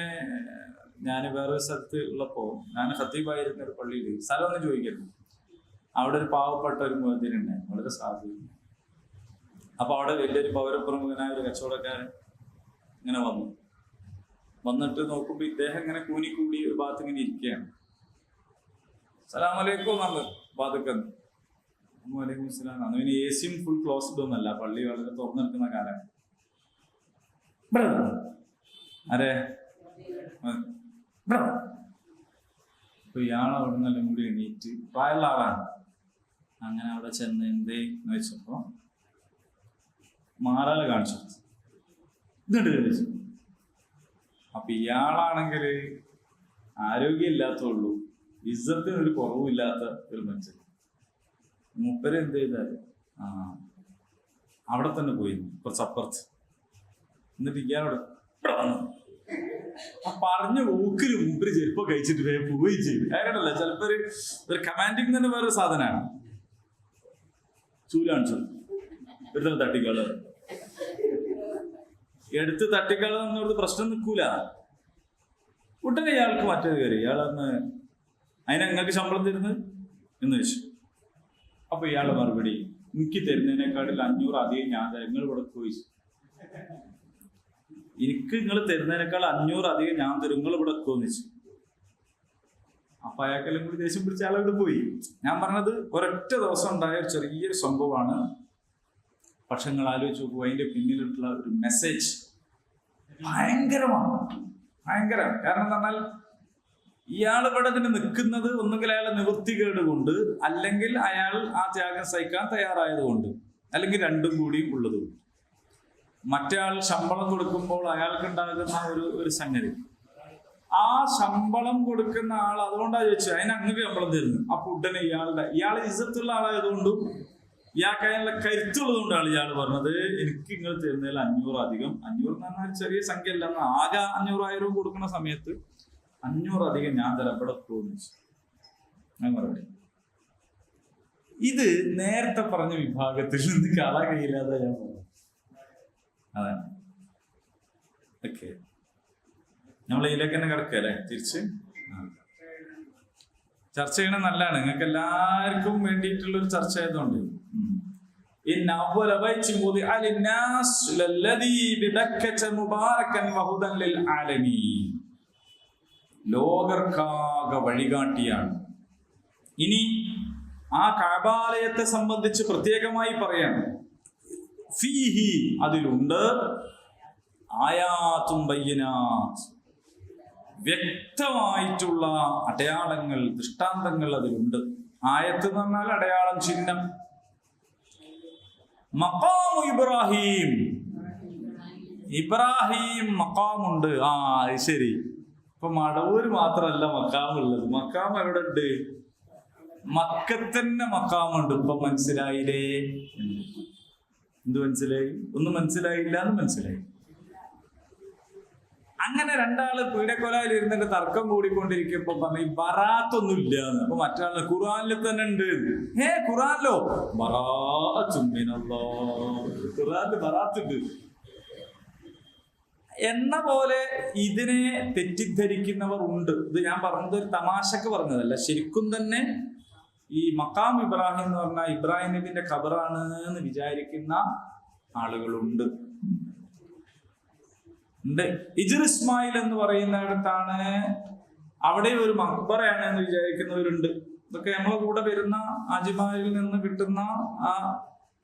ഞാൻ വേറൊരു സ്ഥലത്ത് ഉള്ളപ്പോ ഞാൻ ഖത്തീബായിരുന്ന ഒരു പള്ളിയിൽ സ്ഥലം ഒന്ന് ചോദിക്കരുത്. അവിടെ ഒരു പാവപ്പെട്ട ഒരു മുഅദ്ദിനുണ്ടായിരുന്നു, വളരെ സാധു. അപ്പൊ അവിടെ വലിയൊരു പൗരപ്രമുഖനായ ഒരു കച്ചവടക്കാരൻ ഇങ്ങനെ വന്നിട്ട് നോക്കുമ്പോ ഇദ്ദേഹം ഇങ്ങനെ കൂനിക്കൂടി ഒരു ഭാഗത്ത് ഇങ്ങനെ ഇരിക്കുകയാണ്. സലാമലൈക്കും വന്ന് ബാധുക്കന്ന്. വലൈക്കും സ്ലാം. അന്ന് പിന്നെ എ സിയും ഫുൾ ക്ലോസ്ഡ് ഒന്നല്ല, പള്ളി വളരെ തുറന്നെടുക്കുന്ന കാലമാണ്. അരെ അപ്പൊ ഇയാൾ അവിടെ നിന്നെല്ലാം കൂടി എണീറ്റ്, പ്രായമുള്ള ആളാണ്. അങ്ങനെ അവിടെ ചെന്ന് എന്തേ എന്ന് വെച്ചപ്പോ മാറാല കാണിച്ചു ഇതുണ്ട് ചോദിച്ചു. അപ്പൊ ഇയാളാണെങ്കിൽ ആരോഗ്യം ഇല്ലാത്തുള്ളൂ, ഇസ്സത്തിന് ഒരു കുറവുമില്ലാത്ത ഒരു മനുഷ്യൻ. മൂപ്പര് എന്ത് ചെയ്താല് അവിടെ തന്നെ പോയി കുറച്ചപ്പുറത്ത്. എന്നിട്ട് ഇയാളോട് പറഞ്ഞു ഊക്കില് മൂപ്പര് ചെരുപ്പം കഴിച്ചിട്ട് പോവുകയും ചെയ്യും. അങ്ങനെയല്ല, ചിലപ്പോ ഒരു കമാൻഡിങ് തന്നെ വേറൊരു സാധനമാണ്. ചൂലാണിച്ചു എടുത്ത് തട്ടിക്കള്, എടുത്ത് തട്ടിക്കള എന്നോട് പ്രശ്നം നിൽക്കൂല. ഉടനെ ഇയാൾക്ക് മറ്റേത് കയറി. ഇയാളന്ന് അതിനെ നിങ്ങൾക്ക് ശമ്പളം തരുന്നത് എന്ന് വെച്ചു. അപ്പൊ ഇയാളുടെ മറുപടി, എനിക്ക് തരുന്നതിനേക്കാട്ടിൽ 500 അധികം ഞാൻ തരാം, നിങ്ങൾ ഇവിടെ പോയി. എനിക്ക് നിങ്ങൾ തരുന്നതിനേക്കാൾ 500 അധികം ഞാൻ തരും, നിങ്ങൾ ഇവിടെ വെക്കുമെന്ന് വെച്ചു. അപ്പൊ അയാൾക്കെല്ലാം കൂടി ദേഷ്യം പിടിച്ച ആളവിടെ പോയി. ഞാൻ പറഞ്ഞത് ഒരൊറ്റ ദിവസം ഉണ്ടായ ഒരു ചെറിയൊരു സംഭവമാണ്. പക്ഷെ നിങ്ങൾ ആലോചിച്ച് നോക്കൂ, അതിന്റെ പിന്നിലുള്ള ഒരു മെസ്സേജ് ഭയങ്കരമാണ്, ഭയങ്കരം. കാരണം എന്താ പറഞ്ഞാൽ ഇയാൾ ഇവിടെ അതിന് നിൽക്കുന്നത് ഒന്നുകിൽ അയാളെ നിവൃത്തികേട് കൊണ്ട്, അല്ലെങ്കിൽ അയാൾ ആ ത്യാഗം സഹിക്കാൻ തയ്യാറായത് കൊണ്ട്, അല്ലെങ്കിൽ രണ്ടും കൂടിയും ഉള്ളതുകൊണ്ട്. മറ്റേ ആൾ ശമ്പളം കൊടുക്കുമ്പോൾ അയാൾക്ക് ഉണ്ടാകുന്ന ഒരു സംഗതി, ആ ശമ്പളം കൊടുക്കുന്ന ആൾ അതുകൊണ്ടാണ് ചോദിച്ചു അതിന് അങ്ങനെ ശമ്പളം തരുന്നു. അപ്പൊ ഉടനെ ഇയാൾ ഇസ്സത്തുള്ള ആളായതുകൊണ്ടും ഇയാൾക്ക് അതിനുള്ള കരുത്തുള്ളത് കൊണ്ടാണ് ഇയാൾ പറഞ്ഞത്, എനിക്ക് നിങ്ങൾ തരുന്നതിൽ 500 അധികം. 500 എന്ന് പറഞ്ഞാൽ ചെറിയ സംഖ്യ അല്ല, ആകെ 500,000 കൊടുക്കുന്ന സമയത്ത് 500 അധികം ഞാൻ തരാം, ഇവിടെ തോന്നിച്ചു. ഞാൻ മറുപടി, ഇത് നേരത്തെ പറഞ്ഞ വിഭാഗത്തിൽ നിന്ന് കാണാൻ കഴിയില്ലാതെ ഞാൻ പറഞ്ഞു. അതാണ് ഓക്കെ. നമ്മൾ ഇതിലേക്ക് തന്നെ കിടക്കല്ലേ തിരിച്ച്. ചർച്ച ചെയ്യണത് നല്ലതാണ്, നിങ്ങൾക്ക് എല്ലാവർക്കും വേണ്ടിയിട്ടുള്ള ഒരു ചർച്ച ആയതുകൊണ്ട്. ലോകർക്കാകെ വഴികാട്ടിയാണ്. ഇനി ആ കഅബാലയത്തെ സംബന്ധിച്ച് പ്രത്യേകമായി പറയാം, ഫീഹി അതിലുണ്ട് ആയാത്തും ബയ്യിനാത്ത്, വ്യക്തമായിട്ടുള്ള അടയാളങ്ങൾ, ദൃഷ്ടാന്തങ്ങൾ അതിലുണ്ട്. ആയത്ത് എന്ന് പറഞ്ഞാൽ അടയാളം, ചിഹ്നം. മഖാമു ഇബ്രാഹിം, ഇബ്രാഹിം മഖാമുണ്ട്. ശരി. ഇപ്പൊ മടവൂര് മാത്രമല്ല മഖാമുള്ളത്, മഖാം എവിടെ ഉണ്ട്? മക്കത്തന്നെ മഖാമുണ്ട്. ഇപ്പൊ മനസ്സിലായില്ലേ? എന്ത് മനസ്സിലായി? ഒന്നും മനസ്സിലായില്ല എന്ന് മനസ്സിലായി. അങ്ങനെ രണ്ടാള് പീഡക്കൊലയിൽ ഇരുന്നിട്ട് തർക്കം കൂടിക്കൊണ്ടിരിക്കുമ്പോ പറഞ്ഞു ബറാത്തൊന്നും ഇല്ല. അപ്പൊ മറ്റാള് ഖുർആനിൽ തന്നെ ഉണ്ട്. ഖുർആനിലോ? ഖുർആനിൽ ബറാത്തുണ്ട് എന്ന പോലെ ഇതിനെ തെറ്റിദ്ധരിക്കുന്നവർ ഉണ്ട്. ഇത് ഞാൻ പറഞ്ഞത് ഒരു തമാശക്ക് പറഞ്ഞതല്ല, ശരിക്കും തന്നെ ഈ മഖാം ഇബ്രാഹിം എന്ന് പറഞ്ഞാൽ ഇബ്രാഹിം നബിന്റെ ഖബറാണ് എന്ന് വിചാരിക്കുന്ന ആളുകളുണ്ട്. ഹിജ്ർ ഇസ്മായിൽ എന്ന് പറയുന്നിടത്താണ്, അവിടെ ഒരു മക്ബറയാണ് എന്ന് വിചാരിക്കുന്നവരുണ്ട്. ഇതൊക്കെ നമ്മളെ കൂടെ വരുന്ന ആജിമാരിൽ നിന്ന് കിട്ടുന്ന ആ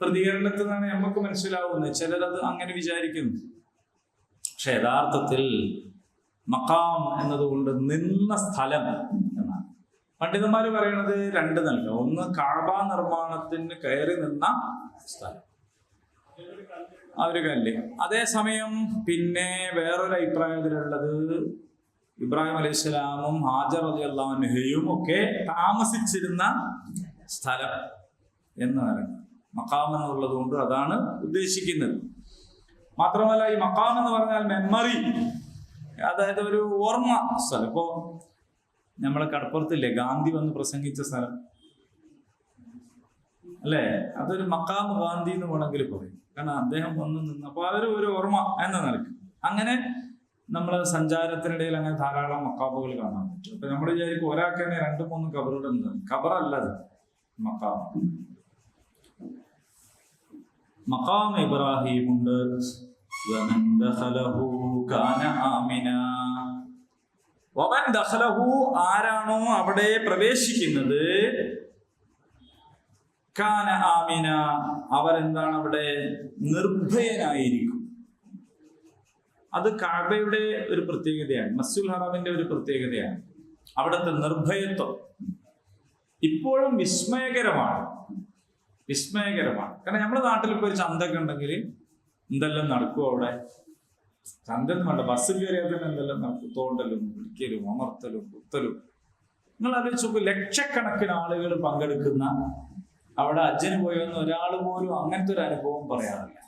പ്രതികരണത്തിൽ നിന്നാണ് നമുക്ക് മനസ്സിലാവുന്നത്. ചിലരത് അങ്ങനെ വിചാരിക്കുന്നു. പക്ഷെ യഥാർത്ഥത്തിൽ മഖാം എന്നതുകൊണ്ട് നിന്ന സ്ഥലം എന്നാണ് പണ്ഡിതന്മാര് പറയുന്നത്. രണ്ട് നൽകുക, ഒന്ന് കഅബ നിർമ്മാണത്തിന് കയറി നിന്ന സ്ഥലം, ആ ഒരു കല്ല്. അതേസമയം പിന്നെ വേറൊരു അഭിപ്രായത്തിലുള്ളത് ഇബ്രാഹിം അലൈഹിസ്സലാമും ഹാജർ റളിയല്ലാഹു അൻഹയും ഒക്കെ താമസിച്ചിരുന്ന സ്ഥലം എന്ന് പറയുന്നത് മഖാം എന്നുള്ളത് കൊണ്ട് അതാണ് ഉദ്ദേശിക്കുന്നത്. മാത്രമല്ല ഈ മഖാം എന്ന് പറഞ്ഞാൽ മെമ്മറി, അതായത് ഒരു ഓർമ്മ സ്ഥലം. ഇപ്പോ നമ്മളെ കടപ്പുറത്തില്ലേ ഗാന്ധി വന്ന് പ്രസംഗിച്ച സ്ഥലം, അല്ലേ? അതൊരു മക്കാമ് ഗാന്ധി എന്ന് വേണമെങ്കിൽ പറയും. കാരണം അദ്ദേഹം വന്ന് നിന്നപ്പോൾ അതൊരു ഒരു ഓർമ്മ എന്ന നിലയ്ക്ക് അങ്ങനെ നമ്മൾ സഞ്ചാരത്തിനിടയിൽ അങ്ങനെ ധാരാളം മക്കാബുകൾ കാണാൻ പറ്റും. അപ്പൊ നമ്മൾ വിചാരിക്കും ഒരാൾക്ക് തന്നെ 2-3 ഖബറുകൾ ഉണ്ട്. ഖബറല്ലത്, മക്കാം. മഖാം ഇബ്രാഹിം ഉണ്ട്. ആരാണോ അവിടെ പ്രവേശിക്കുന്നത്, കാന ആമിന, അവരെന്താണ് അവിടെ നിർഭയനായിരിക്കും. അത് കഅബയുടെ ഒരു പ്രത്യേകതയാണ്, മസ്ജിദുൽ ഹറാമിന്റെ ഒരു പ്രത്യേകതയാണ്. അവിടുത്തെ നിർഭയത്വം ഇപ്പോഴും വിസ്മയകരമാണ്. കാരണം നമ്മുടെ നാട്ടിൽ ഇപ്പൊ ഒരു ചന്തയൊക്കെ ഉണ്ടെങ്കിൽ എന്തെല്ലാം നടക്കും അവിടെ. ചന്ത വേണ്ട, ബസ് കയറിയാൽ തന്നെ എന്തെല്ലാം നടക്കും. തോണ്ടലും പിടിക്കലും അമർത്തലും കുത്തലും. നിങ്ങൾ ആലോചിച്ച് ലക്ഷക്കണക്കിന് ആളുകൾ പങ്കെടുക്കുന്ന അവിടെ ഹജ്ജിന് പോയെന്ന് ഒരാൾ പോലും അങ്ങനത്തെ ഒരു അനുഭവം പറയാറില്ല.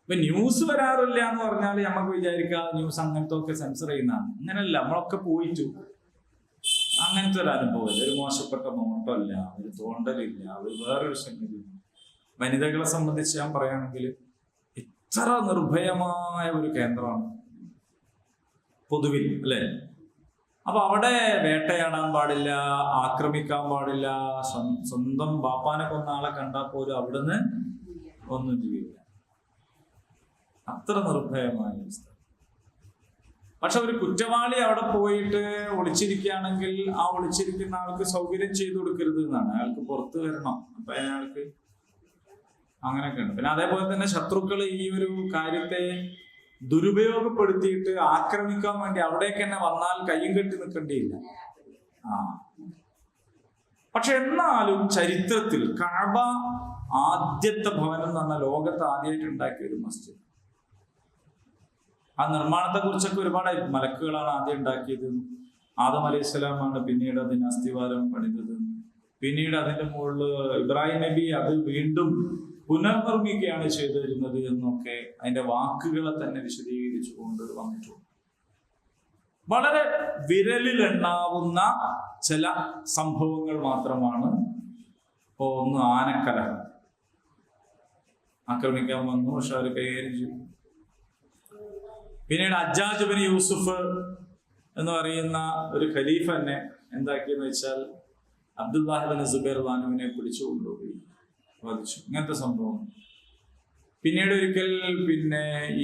ഇപ്പൊ ന്യൂസ് വരാറില്ല എന്ന് പറഞ്ഞാൽ നമുക്ക് വിചാരിക്കാം ന്യൂസ് അങ്ങനത്തെ ഒക്കെ സെൻസർ ചെയ്യുന്നതാണ്. അങ്ങനെയല്ല, നമ്മളൊക്കെ പോയിട്ടു അങ്ങനത്തെ ഒരു അനുഭവം. ഒരു മോശപ്പെട്ട നോട്ടമില്ല, ഒരു തോണ്ടലില്ല, ഒരു വേറൊരു സംഗതി. വനിതകളെ സംബന്ധിച്ച് ഞാൻ പറയുകയാണെങ്കിൽ ഇത്ര നിർഭയമായ ഒരു കേന്ദ്രമാണ് പൊതുവിൽ, അല്ലെ? അപ്പൊ അവിടെ വേട്ടയാടാൻ പാടില്ല, ആക്രമിക്കാൻ പാടില്ല. സ്വന്തം ബാപ്പാനെ കൊന്ന ആളെ കണ്ടാൽ പോലും അവിടുന്ന് ഒന്നും ചെയ്യില്ല. അത്ര നിർഭയമായ അവസ്ഥ. പക്ഷെ ഒരു കുറ്റവാളി അവിടെ പോയിട്ട് ഒളിച്ചിരിക്കുകയാണെങ്കിൽ ആ ഒളിച്ചിരിക്കുന്ന ആൾക്ക് സൗകര്യം ചെയ്തു കൊടുക്കരുത് എന്നാണ്. അയാൾക്ക് പുറത്ത് വരണം. അപ്പൊ അയാൾക്ക് അങ്ങനെയൊക്കെ ഉണ്ട്. പിന്നെ അതേപോലെ തന്നെ ശത്രുക്കൾ ഈ ഒരു കാര്യത്തെ ദുരുപയോഗപ്പെടുത്തിയിട്ട് ആക്രമിക്കാൻ വേണ്ടി അവിടേക്ക് തന്നെ വന്നാൽ കയ്യും കെട്ടി നിൽക്കേണ്ടിയില്ല. പക്ഷെ എന്നാലും ചരിത്രത്തിൽ കഅബ ആദ്യത്തെ ഭവനം എന്ന് പറഞ്ഞാൽ ലോകത്ത് ആദ്യമായിട്ട് ഉണ്ടാക്കിയ ഒരു മസ്ജിദ്. ആ നിർമ്മാണത്തെ കുറിച്ചൊക്കെ ഒരുപാട് മലക്കുകളാണ് ആദ്യം ഉണ്ടാക്കിയത്. ആദം അലൈഹിസ്സലാമാണ് പിന്നീട് അതിന് അസ്ഥിവാരം പണിതത്. പിന്നീട് അതിന്റെ മുകളിൽ ഇബ്രാഹിം നബി അത് വീണ്ടും പുനർനിർമ്മിക്കുകയാണ് ചെയ്തിരുന്നത് എന്നൊക്കെ അതിന്റെ വാക്കുകളെ തന്നെ വിശദീകരിച്ചു കൊണ്ട് വന്നിട്ടുണ്ട്. വളരെ വിരലിലെണ്ണാവുന്ന ചില സംഭവങ്ങൾ മാത്രമാണ്. ഒന്ന് ആനക്കലഹം, ആക്രമിക്കാൻ വന്നു, പക്ഷെ അവർ കൈകാര്യം ചെയ്തു. പിന്നീട് ഹജ്ജാജ് ബിൻ യൂസുഫ് എന്ന് പറയുന്ന ഒരു ഖലീഫ തന്നെ എന്താക്കിയെന്ന് വെച്ചാൽ അബ്ദുല്ലാഹി ബിൻ സുബൈർ റാനുവിനെ പിടിച്ചു കൊണ്ടുപോയി വധിച്ചു. ഇങ്ങനത്തെ സംഭവം. പിന്നീട് ഒരിക്കൽ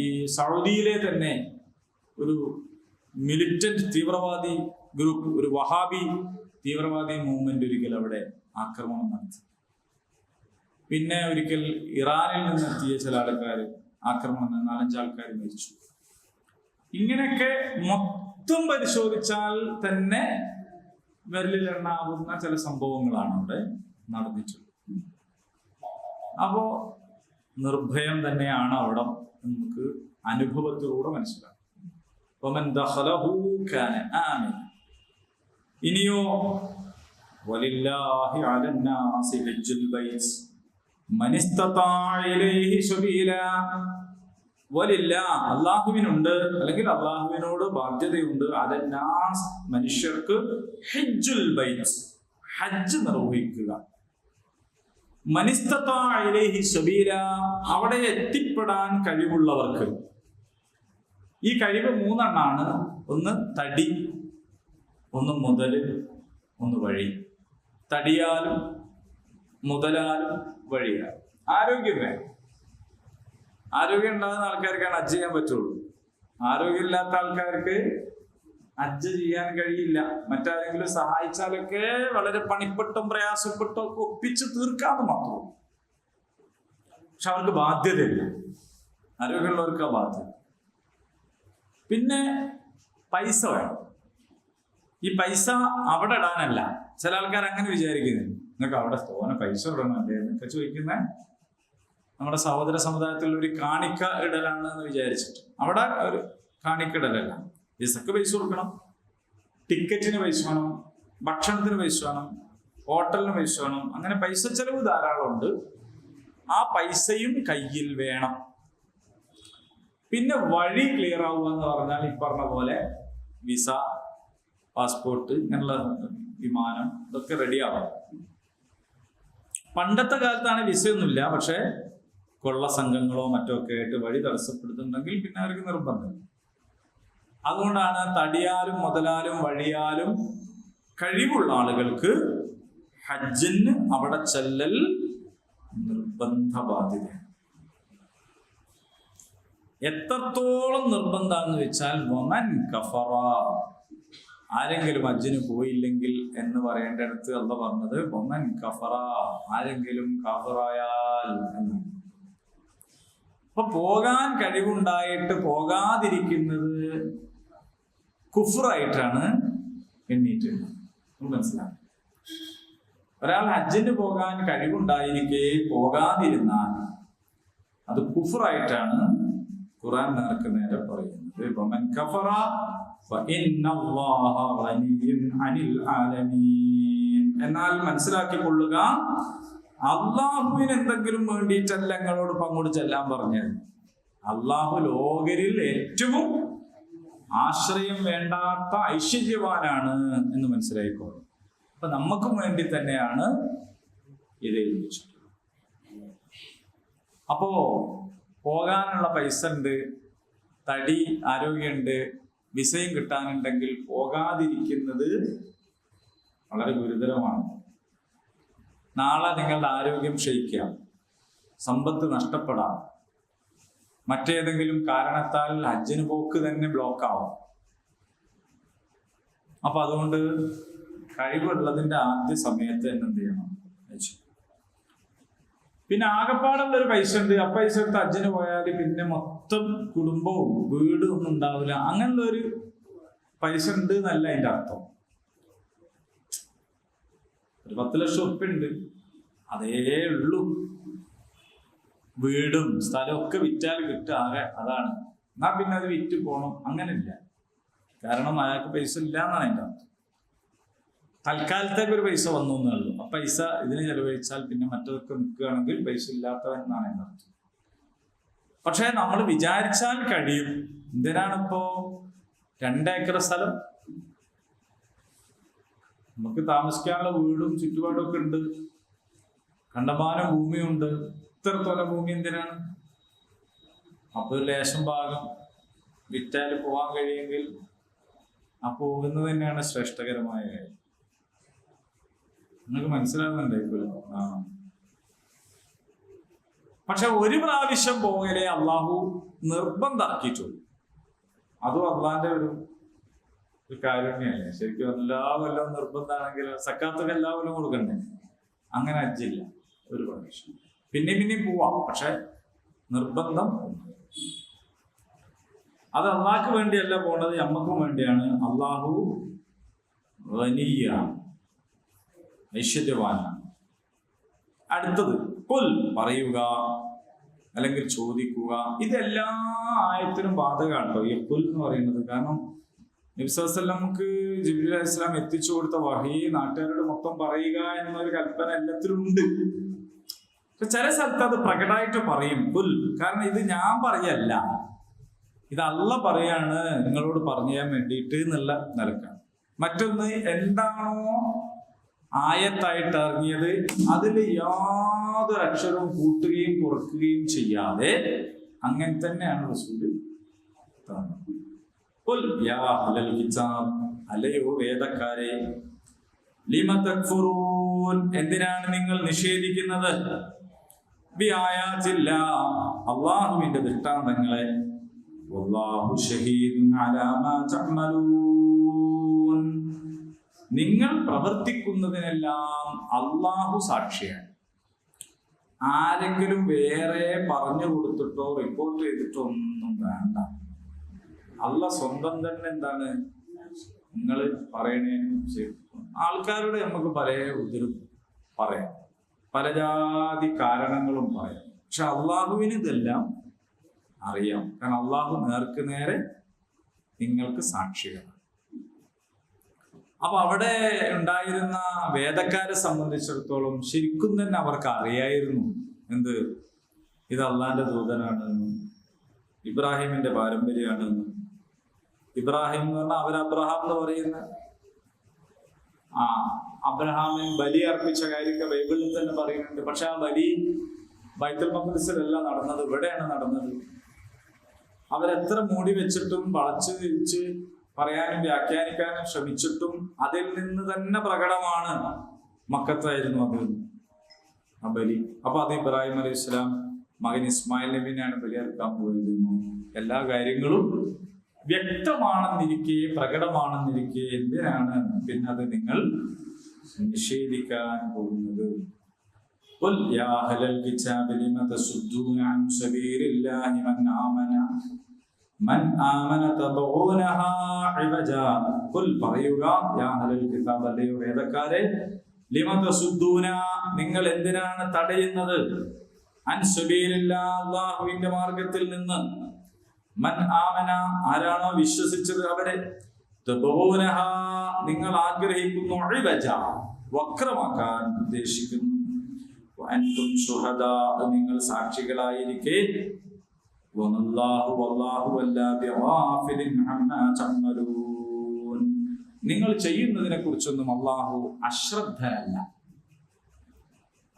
ഈ സൗദിയിലെ തന്നെ ഒരു മിലിറ്റന്റ് തീവ്രവാദി ഗ്രൂപ്പ്, ഒരു വഹാബി തീവ്രവാദി മൂവ്മെന്റ് ഒരിക്കൽ അവിടെ ആക്രമണം നടത്തി. പിന്നെ ഒരിക്കൽ ഇറാനിൽ നിന്നെത്തിയ ചില ആൾക്കാർ ആക്രമണം, 4-5 ആൾക്കാർ മരിച്ചു. ഇങ്ങനെയൊക്കെ മൊത്തം പരിശോധിച്ചാൽ തന്നെ വിരലിലെണ്ണാവുന്ന ചില സംഭവങ്ങളാണ് അവിടെ നടന്നിട്ടുള്ളത്. അപ്പോ നിർഭയം തന്നെയാണ് അവിടെ നമുക്ക് അനുഭവത്തിലൂടെ മനസ്സിലാക്കാം. ഇനിയോ വലില്ലാഹി അലന്നാസി ഹജ്ജുൽ ബൈത്ത് മൻ ഇസ്തതാഅ ഇലൈഹി സബീല. വലില്ല, അള്ളാഹുവിനുണ്ട്, അല്ലെങ്കിൽ അള്ളാഹുവിനോട് ബാധ്യതയുണ്ട്, അലന്നാസ് മനുഷ്യർക്ക്, ഹജ്ജുൽ ബൈത്ത് ഹജ്ജ് നിർവഹിക്കുക. മൻ ഇസ്തതാഅ ഇലൈഹി സബീല, അവിടെ എത്തിപ്പെടാൻ കഴിവുള്ളവർക്ക്. ഈ കഴിവ് 3 എണ്ണാണ്. ഒന്ന് തടി, ഒന്ന് മുതല്, ഒന്ന് വഴി. തടിയാലും മുതലാലും വഴിയാലും. ആരോഗ്യം വേണം. ആരോഗ്യം ഉണ്ടാകുന്ന ആൾക്കാർക്കാണ് ഹജ്ജ് ചെയ്യാൻ പറ്റുള്ളൂ. ആരോഗ്യമില്ലാത്ത ആൾക്കാർക്ക് ഹജ്ജ് ചെയ്യാൻ കഴിയില്ല. മറ്റാരെങ്കിലും സഹായിച്ചാലൊക്കെ വളരെ പണിപ്പെട്ടും പ്രയാസപ്പെട്ടും ഒക്കെ ഒപ്പിച്ച് തീർക്കാമെന്ന് മാത്രമേ. പക്ഷെ അവർക്ക് ബാധ്യതയില്ല. ആരോഗ്യമുള്ളവർക്ക് ആ ബാധ്യത. പിന്നെ പൈസ വേണം. ഈ പൈസ അവിടെ ഇടാനല്ല. ചില ആൾക്കാർ അങ്ങനെ വിചാരിക്കുന്നത്, നിങ്ങൾക്ക് അവിടെ തോന്നെ പൈസ ഇടണമല്ലേ എന്നൊക്കെ ചോദിക്കുന്ന നമ്മുടെ സഹോദര സമുദായത്തിൽ ഒരു കാണിക്ക ഇടലാണ് എന്ന് വിചാരിച്ചിട്ട്. അവിടെ ഒരു കാണിക്കിടലല്ല. വിസക്ക് പൈസ കൊടുക്കണം, ടിക്കറ്റിന് പൈസ വേണം, ഭക്ഷണത്തിന് പൈസ വേണം, ഹോട്ടലിന് പൈസ വേണം. അങ്ങനെ പൈസ ചെലവ് ധാരാളമുണ്ട്. ആ പൈസയും കയ്യിൽ വേണം. പിന്നെ വഴി ക്ലിയർ ആവുക എന്ന് പറഞ്ഞാൽ ഈ പറഞ്ഞ പോലെ വിസ, പാസ്പോർട്ട്, ഇങ്ങനെയുള്ള വിമാനം, ഇതൊക്കെ റെഡി ആവാം. പണ്ടത്തെ കാലത്താണ് വിസയൊന്നുമില്ല, പക്ഷെ കൊള്ള സംഘങ്ങളോ മറ്റോ ഒക്കെ ആയിട്ട് വഴി തടസ്സപ്പെടുത്തുന്നുണ്ടെങ്കിൽ പിന്നെ അവർക്ക് നിർബന്ധം. അതുകൊണ്ടാണ് തടിയാലും മുതലാലും വഴിയാലും കഴിവുള്ള ആളുകൾക്ക് ഹജ്ജിന് അവിടെ ചെല്ലൽ നിർബന്ധ ബാധ്യതയാണ്. എത്രത്തോളം നിർബന്ധമാണെന്ന് വെച്ചാൽ വമൻ കഫറ, ആരെങ്കിലും ഹജ്ജിന് പോയില്ലെങ്കിൽ എന്ന് പറയേണ്ടടുത്ത് അള്ളാഹ് പറഞ്ഞത് വമൻ കഫറ, ആരെങ്കിലും കാഫിറായാൽ എന്ന്. അപ്പൊ പോകാൻ കഴിവുണ്ടായിട്ട് പോകാതിരിക്കുന്നത് കുഫ്റായിട്ടാണ് എണ്ണീറ്റുള്ളത്. മനസ്സിലാക്കി? ഒരാൾ ഹജ്ജിന് പോകാൻ കഴിവുണ്ടായിരിക്കെ പോകാതിരുന്നാൽ അത് കുഫ്റായിട്ടാണ് ഖുർആൻ നേർക്ക് നേരെ പറയുന്നത്. വമൻ കഫറ ഫഇന്നല്ലാഹ ഗനിയ്യുൻ അനിൽ ആലമീൻ. എന്നാൽ മനസ്സിലാക്കിക്കൊള്ളുക, അള്ളാഹുവിന് എന്തെങ്കിലും വേണ്ടിയിട്ടല്ല ഞങ്ങളോട് അങ്ങോട്ട് ചെല്ലാൻ പറഞ്ഞത്. അള്ളാഹു ലോകരിൽ ഏറ്റവും ആശ്രയം വേണ്ടാത്ത ഐശ്വര്യവാനാണ് എന്ന് മനസ്സിലായിക്കോളും. അപ്പൊ നമുക്കും വേണ്ടി തന്നെയാണ് ഇത് ഏൽപ്പിച്ചിട്ടുള്ളത്. അപ്പോ പോകാനുള്ള പൈസ ഉണ്ട്, തടി ആരോഗ്യമുണ്ട്, വിസയും കിട്ടാനുണ്ടെങ്കിൽ പോകാതിരിക്കുന്നത് വളരെ ഗുരുതരമാണ്. നാളെ നിങ്ങളുടെ ആരോഗ്യം ക്ഷയിക്കാം, സമ്പത്ത് നഷ്ടപ്പെടാം, മറ്റേതെങ്കിലും കാരണത്താൽ ഹജ്ജിന് പോക്ക് തന്നെ ബ്ലോക്കാവും. അപ്പൊ അതുകൊണ്ട് കഴിവുള്ളതിന്റെ ആദ്യ സമയത്ത് തന്നെ എന്ത് ചെയ്യണം? പിന്നെ ആകപ്പാടുള്ള ഒരു പൈസ ഉണ്ട്, ആ പൈസ എടുത്ത് ഹജ്ജിന് പോയാൽ പിന്നെ മൊത്തം കുടുംബവും വീടും ഒന്നും ഉണ്ടാവില്ല. അങ്ങനെയുള്ള ഒരു പൈസ ഉണ്ട് എന്നല്ല അതിന്റെ അർത്ഥം. ഒരു 10 ലക്ഷം ഉറുപ്പിക ഉണ്ട്, അതേ ഉള്ളൂ. വീടും സ്ഥലവും ഒക്കെ വിറ്റാൽ കിട്ടുക ആകെ അതാണ്. എന്നാ പിന്നെ അത് വിറ്റ് പോകണം, അങ്ങനെയില്ല. കാരണം അയാൾക്ക് പൈസ ഇല്ല എന്നാണ് അതിൻ്റെ അർത്ഥം. തൽക്കാലത്തേക്ക് ഒരു പൈസ വന്നു എന്നേ ഉള്ളൂ. ആ പൈസ ഇതിന് ചെലവഴിച്ചാൽ പിന്നെ മറ്റതൊക്കെ നിൽക്കുകയാണെങ്കിൽ പൈസ ഇല്ലാത്തവൻ എന്നാണ് എൻ്റെ അർത്ഥം. പക്ഷെ നമ്മൾ വിചാരിച്ചാൽ കഴിയും. എന്തിനാണിപ്പോ 2 ഏക്കർ സ്ഥലം? നമുക്ക് താമസിക്കാനുള്ള വീടും ചുറ്റുപാടും ഒക്കെ ഉണ്ട്, കണ്ടമാനം ഭൂമിയുണ്ട്. ഇത്രത്തോളം ഭൂമി എന്തിനാണ്? അപ്പൊ ഒരു ലേശം ഭാഗം വിറ്റാൽ പോകാൻ കഴിയുമെങ്കിൽ ആ പോകുന്നത് തന്നെയാണ് ശ്രേഷ്ഠകരമായ കാര്യം. നിങ്ങൾക്ക് മനസ്സിലാകുന്നുണ്ടായിരിക്കുമല്ലോ. പക്ഷെ ഒരു പ്രാവശ്യം പോകലേ അള്ളാഹു നിർബന്ധാക്കിയിട്ടുള്ളൂ. അതും അള്ളാന്റെ ഒരു കാരുണ്യല്ലേ. ശരിക്കും എല്ലാ കൊല്ലവും നിർബന്ധമാണെങ്കിൽ സക്കാത്തൊക്കെ എല്ലാ കൊല്ലം കൊടുക്കണ്ടേ? അങ്ങനെ ഹജ്ജില്ല, ഒരു പ്രാവശ്യം. പിന്നെ പോവാം, പക്ഷെ നിർബന്ധം. അത് അള്ളാഹ്ക്ക് വേണ്ടിയല്ല പോണത്, നമ്മക്കും വേണ്ടിയാണ്. അള്ളാഹു ഗനിയ്യാണ്, ഐശ്വര്യവാനാണ്. അടുത്തത് ഖുൽ, പറയുക അല്ലെങ്കിൽ ചോദിക്കുക. ഇതെല്ലാ ആയത്തിനും ബാധകമാണ് കേട്ടോ ഈ ഖുൽ എന്ന് പറയുന്നത്. കാരണം നബി സല്ലല്ലാഹു അലൈഹി വസല്ലമക്ക് ജിബ്രീൽ അലൈഹിസ്സലാം എത്തിച്ചു കൊടുത്ത വഹി നാട്ടുകാരോട് മൊത്തം പറയുക എന്നൊരു കൽപ്പന എല്ലാത്തിലും ഉണ്ട്. ചില സ്ഥലത്ത് അത് പ്രകടമായിട്ട് പറയും ഖുൽ. കാരണം ഇത് ഞാൻ പറയല്ല, ഇത് അള്ളാഹ് പറയാണ് നിങ്ങളോട് പറഞ്ഞു തരാൻ വേണ്ടിയിട്ട് എന്നുള്ള നിലക്കാണ്. മറ്റൊന്ന്, എന്താണോ ആയത്തായിട്ട് ഇറങ്ങിയത് അതിൽ യാതൊരു അക്ഷരവും കൂട്ടുകയും കുറക്കുകയും ചെയ്യാതെ അങ്ങനെ തന്നെയാണ് റസൂല് ഖുൽ യാ അഹ്ലൽ കിതാബ്, അല്ലയോ വേദക്കാരെ, ലിമ തക്ഫുറൂൻ, എന്തിനാണ് നിങ്ങൾ നിഷേധിക്കുന്നത്, ബി ആയാത്തില്ലാഹ്, അല്ലാഹുവിന്റെ ദൃഷ്ടാന്തങ്ങളെ, വല്ലാഹു ഷഹീദുൻ അലാ മാ തഅമലൂൻ, നിങ്ങൾ പ്രവർത്തിക്കുന്നതിനെല്ലാം അല്ലാഹു സാക്ഷിയാണ്. ആരെങ്കിലും വേറെ പറഞ്ഞു കൊടുത്തിട്ടോ റിപ്പോർട്ട് ചെയ്തിട്ടോ ഒന്നും വേണ്ട. അള്ളാഹ് സ്വന്തം തന്നെ എന്താണ് നിങ്ങൾ പറയണേനും ശരി. ആൾക്കാരോട് നമുക്ക് പല ഉതിരും പറയാം, പല ജാതി കാരണങ്ങളും പറയാം. പക്ഷെ അള്ളാഹുവിന് ഇതെല്ലാം അറിയാം. കാരണം അള്ളാഹു നേർക്ക് നേരെ നിങ്ങൾക്ക് സാക്ഷികളാണ്. അപ്പൊ അവിടെ ഉണ്ടായിരുന്ന വേദക്കാരെ സംബന്ധിച്ചിടത്തോളം ശരിക്കും തന്നെ അവർക്ക് അറിയായിരുന്നു എന്ത്, ഇത് അള്ളാന്റെ ദൂതനാണെന്നും ഇബ്രാഹിമിന്റെ പാരമ്പര്യമാണെന്നും. ഇബ്രാഹിം എന്ന് പറഞ്ഞാൽ അവർ അബ്രഹാം എന്ന് പറയുന്ന ആ അബ്രഹാമിൻ ബലി അർപ്പിച്ച കാര്യമൊക്കെ ബൈബിളിൽ തന്നെ പറയുന്നുണ്ട്. പക്ഷെ ആ ബലി ബൈത്തുൽ മഖ്ദിസിലല്ല നടന്നത്, ഇവിടെയാണ് നടന്നത്. അവരെത്ര മൂടി വെച്ചിട്ടും വളച്ചു തിരിച്ച് പറയാനും വ്യാഖ്യാനിക്കാനും ശ്രമിച്ചിട്ടും അതിൽ നിന്ന് തന്നെ പ്രകടമാണ് മക്കത്തായിരുന്നു അത് ആ ബലി. അപ്പൊ അത് ഇബ്രാഹിം അലൈഹി ഇസ്ലാം മകൻ ഇസ്മായിൽ നബീനെയാണ് ബലിയർക്കാൻ പോയിരുന്നു. എല്ലാ കാര്യങ്ങളും വ്യക്തമാണെന്നിരിക്കെ, പ്രകടമാണെന്നിരിക്കെ എന്തിനാണ് പിന്നെ അത് നിങ്ങൾ നിഷേധിക്കാൻ പോകുന്നത്? قل يا أهل الكتاب لم تصدون عن سبيل الله من آمن تبغونها عوجا قل പറയുക യാ അഹ്ലൽ കിതാബ്, അല്ലയോ വേദക്കാരെ, ലിമ തസുദ്ദൂന, നിങ്ങൾ എന്തിനാണ് തടയുന്നത്, അൻ സബീലില്ലാ, അല്ലാഹുവിന്റെ മാർഗത്തിൽ നിന്ന്, മൻ ആമന, ആരാണോ വിശ്വസിച്ചത് അവരെ, തബഗൂനഹ, നിങ്ങൾ ആഗ്രഹിക്കുന്നു, ഇവജ, വക്രമാക്കാൻ ഉദ്ദേശിക്കുന്നു, വഅൻതും ശുഹദാ, നിങ്ങൾ സാക്ഷികളായിരിക്കെ, വല്ലാഹു വല്ലാഹു വല്ലാ ബിഗാഫിലിൻ അമ്മാ തഅമലൂൻ, നിങ്ങൾ ചെയ്യുന്നതിനെ കുറിച്ചൊന്നും അല്ലാഹു അശ്രദ്ധനല്ല.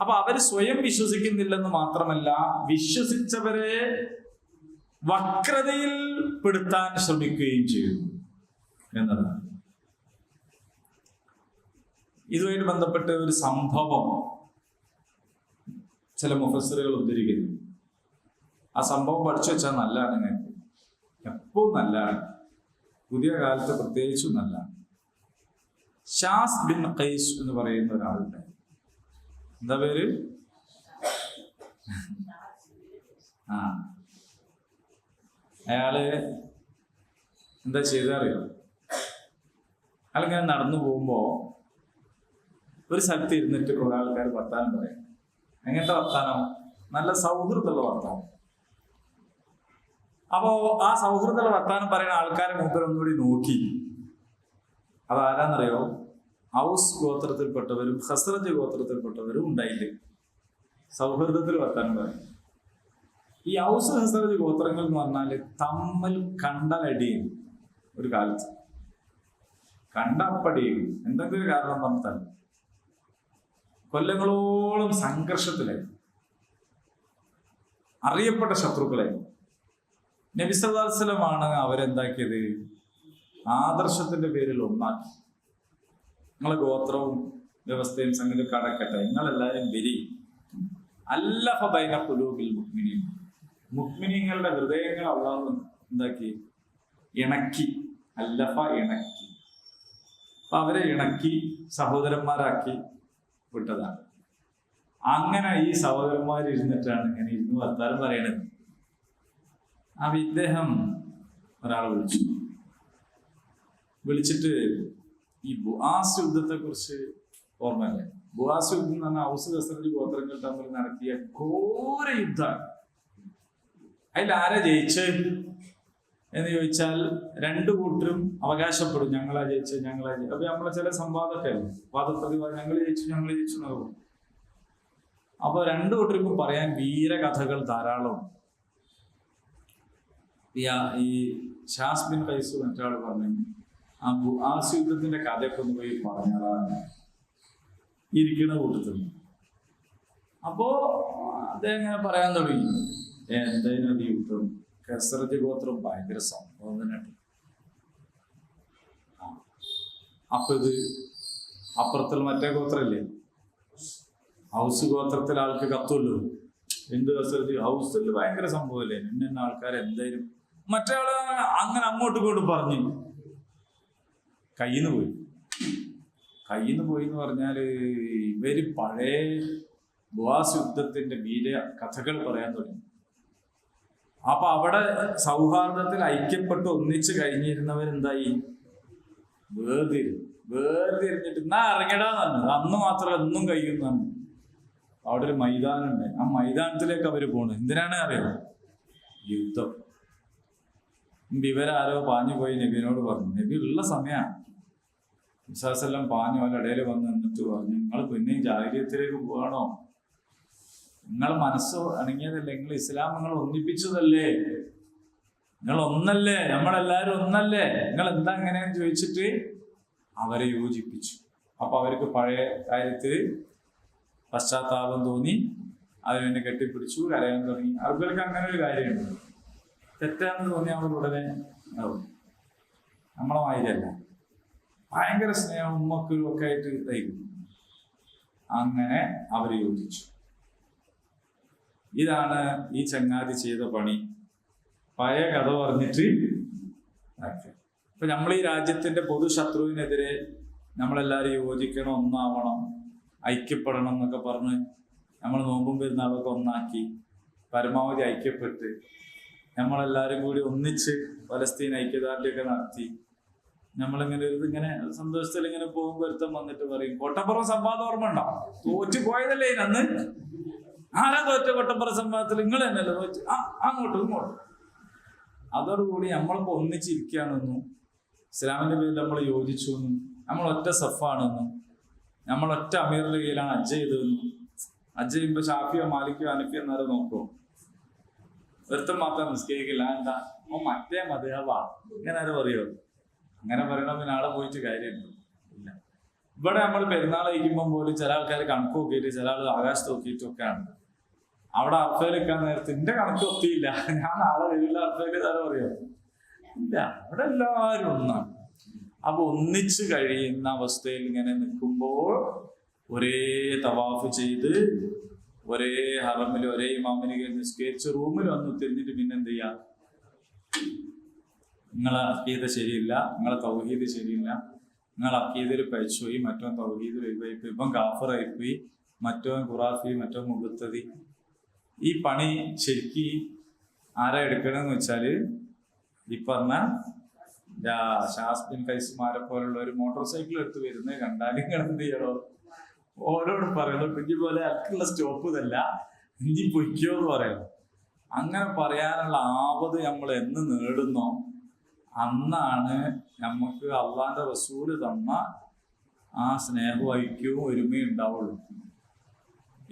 അപ്പൊ അവര് സ്വയം വിശ്വസിക്കുന്നില്ലെന്ന് മാത്രമല്ല, വിശ്വസിച്ചവരെ വക്രതയിൽ പെടുത്താൻ ശ്രമിക്കുകയും ചെയ്യുന്നു എന്നതാണ്. ഇതുമായിട്ട് ബന്ധപ്പെട്ട ഒരു സംഭവം ചില മുഫസ്സിറുകൾ ഉദ്ധരിക്കുന്നു. ആ സംഭവം പഠിച്ചു വെച്ചാൽ നല്ലതാണ്, നിങ്ങൾക്ക് എപ്പോഴും നല്ലതാണ്, പുതിയ കാലത്ത് പ്രത്യേകിച്ചും നല്ലതാണ്. ഷാസ് ബിൻ ഖൈസ് എന്ന് പറയുന്ന ഒരാളുണ്ട്. എന്താ പേര്? ആ അയാള് എന്താ ചെയ്തറിയോ? അയാളിങ്ങനെ നടന്നു പോകുമ്പോ ഒരു സ്ഥലത്ത് ഇരുന്നിട്ട് കുറെ ആൾക്കാർ വർത്താനം പറയും. എങ്ങനത്തെ വർത്താനം? നല്ല സൗഹൃദമുള്ള വർത്താനം. അപ്പോ ആ സൗഹൃദമുള്ള വർത്താനം പറയുന്ന ആൾക്കാരെ മൂപ്പർ ഒന്നുകൂടി നോക്കി. അതാരാന്നറിയോ? ഔസ് ഗോത്രത്തിൽപ്പെട്ടവരും ഖസ്റജ് ഗോത്രത്തിൽപ്പെട്ടവരും ഉണ്ടായില്ലേ സൗഹൃദത്തിൽ വർത്താനം പറയും. ഈ ഔസ് ഖസ്റജ് ഗോത്രങ്ങൾ എന്ന് പറഞ്ഞാല് തമ്മിൽ കണ്ടലടിയും, ഒരു കാലത്ത് കണ്ടപ്പടിയും, എന്തെങ്കിലും ഒരു കാരണം പറഞ്ഞാൽ കൊല്ലങ്ങളോളം സംഘർഷത്തിലായി, അറിയപ്പെട്ട ശത്രുക്കളായി. നബി സല്ലല്ലാഹു അലൈഹി വസല്ലമാണ് അവരെന്താക്കിയത്? ആദർശത്തിന്റെ പേരിൽ ഒന്നാക്കി. നിങ്ങളെ ഗോത്രവും വ്യവസ്ഥയും സംഗതി കടക്കട്ടെ, നിങ്ങളെല്ലാവരും വരി, അല്ലഫ ബൈന ഖുലൂബിൽ മുഅ്മിനീൻ, മുഅ്മിനീങ്ങളുടെ ഹൃദയങ്ങൾ അല്ലാഹു എന്താക്കി? ഇണക്കി. അല്ലഫ, ഇണക്കി. അപ്പൊ അവരെ ഇണക്കി സഹോദരന്മാരാക്കി വിട്ടതാണ്. അങ്ങനെ ഈ സഹോദരന്മാർ ഇരുന്നിട്ടാണ് ഇങ്ങനെ ഇരുന്ന് വർത്താനം പറയണത്. അപ്പൊ ഇദ്ദേഹം ഒരാളെ വിളിച്ചിട്ട് ഈ ബുആസ് യുദ്ധത്തെ കുറിച്ച് ഓർമ്മയില്ലേ? ബുആസ് യുദ്ധം എന്ന് പറഞ്ഞാൽ ഔസ് ഖസ്റജ് ഗോത്രങ്ങൾ തമ്മിൽ നടത്തിയ ഘോര യുദ്ധമാണ്. അതിൽ ആരാ ജയിച്ചത് എന്ന് ചോദിച്ചാൽ രണ്ടു കൂട്ടരും അവകാശപ്പെടും, ഞങ്ങളാ ജയിച്ചത്, ഞങ്ങളാ ജയിച്ചത്. അപ്പൊ നമ്മളെ ചില സംവാദമൊക്കെ വാദപ്രതിവാദം, ഞങ്ങൾ ജയിച്ചു എന്നാകും. അപ്പൊ രണ്ടു കൂട്ടർക്കും പറയാൻ വീരകഥകൾ ധാരാളം. ഈ ഷാസ് ബിൻ ഖൈസ് മറ്റൊരാൾ പറഞ്ഞു, ആ ബുആസ് യുദ്ധത്തിന്റെ കഥയൊക്കെ ഒന്ന് പോയി പറഞ്ഞാറാണ് ഇരിക്കണ കൂട്ടത്തിൽ. അപ്പോ അദ്ദേഹം ഇങ്ങനെ പറയാൻ തുടങ്ങി, എന്തായാലും ഈ യുദ്ധം ഖസ്റജ് ഗോത്രം ഭയങ്കര സംഭവം തന്നെ. അപ്പൊ ഇത് അപ്പുറത്തിൽ മറ്റേ ഗോത്രല്ലേ, ഹൗസ് ഗോത്രത്തിലെ ആൾക്ക് കത്തുമല്ലോ, എന്ത് ഖസ്റജ് ഹൗസിൽ ഭയങ്കര സംഭവമല്ലേ, ഇന്ന ആൾക്കാർ എന്തായാലും. മറ്റേ ആള് അങ്ങനെ അങ്ങോട്ടും ഇങ്ങോട്ടും പറഞ്ഞു, കയ്യിന്ന് പോയി എന്ന് പറഞ്ഞാല് ഇവര് പഴയ ബുആസ് യുദ്ധത്തിന്റെ വീര കഥകൾ പറയാൻ തുടങ്ങി. അപ്പൊ അവിടെ സൗഹാർദ്ദത്തിൽ ഐക്യപ്പെട്ട് ഒന്നിച്ച് കഴിഞ്ഞിരുന്നവരെന്തായി? വേർതിരിഞ്ഞിട്ട് എന്നാ ഇറങ്ങിടാന്ന് പറഞ്ഞത്. അന്ന് മാത്രം എന്നും കഴിയുന്നതാണ്. അവിടെ ഒരു മൈതാനുണ്ട്, ആ മൈതാനത്തിലേക്ക് അവര് പോണു. എന്തിനാണ് അറിയാം? യുദ്ധം. ഇവരാരോ പാഞ്ഞു പോയി നബിനോട് പറഞ്ഞു. നബി ഉള്ള സമയമാണ്. വിശ്വാസെല്ലാം പാഞ്ഞു അവരുടെ ഇടയിൽ വന്ന് നിന്നിട്ട് പറഞ്ഞു, നിങ്ങൾ പിന്നെയും ജാഹിലിയത്തിലേക്ക് പോവാണോ? നിങ്ങൾ മനസ്സ് അണങ്ങിയതല്ലേ, നിങ്ങൾ ഇസ്ലാം നിങ്ങൾ ഒന്നിപ്പിച്ചതല്ലേ, നിങ്ങൾ ഒന്നല്ലേ, നമ്മളെല്ലാരും ഒന്നല്ലേ, നിങ്ങൾ എന്താ എങ്ങനെയെന്ന് ചോദിച്ചിട്ട് അവരെ യോജിപ്പിച്ചു. അപ്പൊ അവർക്ക് പഴയ കാര്യത്തിൽ പശ്ചാത്താപം തോന്നി, അതിനെ കെട്ടിപ്പിടിച്ചു, കരയാൻ തുടങ്ങി. അറബികൾക്ക് അങ്ങനെ ഒരു കാര്യമുണ്ട്, തെറ്റാണെന്ന് തോന്നിയാൽ അവർ ഉടനെ ആവും. നമ്മളെ മാതിരിയല്ല, ഭയങ്കര സ്നേഹം ഉമ്മക്കും ഒക്കെ ആയിട്ട് ഇതായിരിക്കും. അങ്ങനെ അവർ യോജിച്ചു. ഇതാണ് ഈ ചങ്ങാതി ചെയ്ത പണി. പഴയ കഥ പറഞ്ഞിട്ട് ഇപ്പൊ നമ്മൾ ഈ രാജ്യത്തിന്റെ പൊതു ശത്രുവിനെതിരെ നമ്മളെല്ലാവരും യോജിക്കണം, ഒന്നാവണം, ഐക്യപ്പെടണം എന്നൊക്കെ പറഞ്ഞ് നമ്മൾ നോമ്പും പെരുന്നാളൊക്കെ ഒന്നാക്കി പരമാവധി ഐക്യപ്പെട്ട് നമ്മളെല്ലാവരും കൂടി ഒന്നിച്ച് പലസ്തീൻ ഐക്യദാർഢ്യമൊക്കെ നടത്തി നമ്മളിങ്ങനെ ഇങ്ങനെ സന്തോഷത്തിൽ ഇങ്ങനെ പോകുമ്പോൾ ഒരുത്തം വന്നിട്ട് പറയും, കൊട്ടപ്പുറം സംവാദം ഓർമ്മ ഉണ്ടോ? തോറ്റു പോയതല്ലേ അന്ന്? ആരാ തോറ്റ കൊട്ടപ്പുറം സംവാദത്തിൽ? നിങ്ങൾ തന്നെയല്ലേ തോറ്റ്? അങ്ങോട്ടും ഇങ്ങോട്ടും. അതോടുകൂടി നമ്മളിപ്പോ ഒന്നിച്ചിരിക്കുകയാണെന്നും ഇസ്ലാമിന്റെ പേരിൽ നമ്മൾ യോജിച്ചു എന്നും നമ്മൾ ഒറ്റ സഫാണെന്നും നമ്മൾ ഒറ്റ അമീറിന്റെ കീഴിലാണ് ഹജ്ജ് ചെയ്തതെന്നും, ഹജ്ജ് ചെയ്യുമ്പോ ഷാഫിയോ മാലിക്കോ അനഫിയോ എന്നാലും നോക്കുമോ? ഒരുത്തം മാത്രം നിസ്കരിക്കില്ല. എന്താ മറ്റേ മതേവാ ഇങ്ങനെ ആരും പറയോ? അങ്ങനെ പറയണം, പിന്നെ ആളെ പോയിട്ട് കാര്യമുണ്ടോ? ഇല്ല. ഇവിടെ നമ്മൾ പെരുന്നാൾ കഴിക്കുമ്പോൾ പോലും ചില ആൾക്കാർ കണക്ക് നോക്കിയിട്ട്, ചില ആൾ ആകാശത്ത് നോക്കിയിട്ടൊക്കെയാണ്. അവിടെ അർഫയിൽ വെക്കാൻ നേരത്ത് എന്റെ കണക്ക് ഒത്തിയില്ല, ഞാൻ നാളെ വരില്ല അർഫയിൽ തരം പറയോ? ഇല്ല, അവിടെ എല്ലാവരും ഒന്നാണ്. അപ്പൊ ഒന്നിച്ച് കഴിയുന്ന അവസ്ഥയിൽ ഇങ്ങനെ നിൽക്കുമ്പോൾ ഒരേ തവാഫ് ചെയ്ത് ഒരേ ഹറമിൽ ഒരേ ഇമാമിന് നിസ്കരിച്ച് റൂമിൽ വന്ന് തിരിഞ്ഞിട്ട് പിന്നെ എന്ത് ചെയ്യാ? നിങ്ങളെ അക്കീദ ശരിയില്ല, നിങ്ങളെ തൗഹീദ് ശരിയില്ല, നിങ്ങളെ അക്കീദയിൽ പഴിച്ചുപോയി, മറ്റോ തൗഹീദ് ഒഴിവായിപ്പോയി, ഇപ്പം കാഫറായിപ്പോയി, മറ്റോ ഖുറാഫി, മറ്റോ മുബത്തദി. ഈ പണി ശരിക്ക് ആരാ എടുക്കണമെന്ന് വെച്ചാല് ഈ പറഞ്ഞ ഷാസ്ബിൻ കൈസുമാരെ പോലുള്ള ഒരു മോട്ടോർ സൈക്കിൾ എടുത്ത് വരുന്നത് കണ്ടാലും നിങ്ങൾ എന്ത് ചെയ്യണോ? ഓരോട് പറയണോ, കുഞ്ഞി പോലെ അവർക്കുള്ള സ്റ്റോപ്പ് ഇതല്ല, ഇഞ്ചി പൊയ്ക്കോ എന്ന് പറയണം. അങ്ങനെ പറയാനുള്ള ആപത് നമ്മൾ എന്ന് നേടുന്നോ അന്നാണ് നമുക്ക് അള്ളാന്റെ റസൂല് തന്ന ആ സ്നേഹവും ഐക്യവും ഒരുമയും ഉണ്ടാവുള്ളൂ.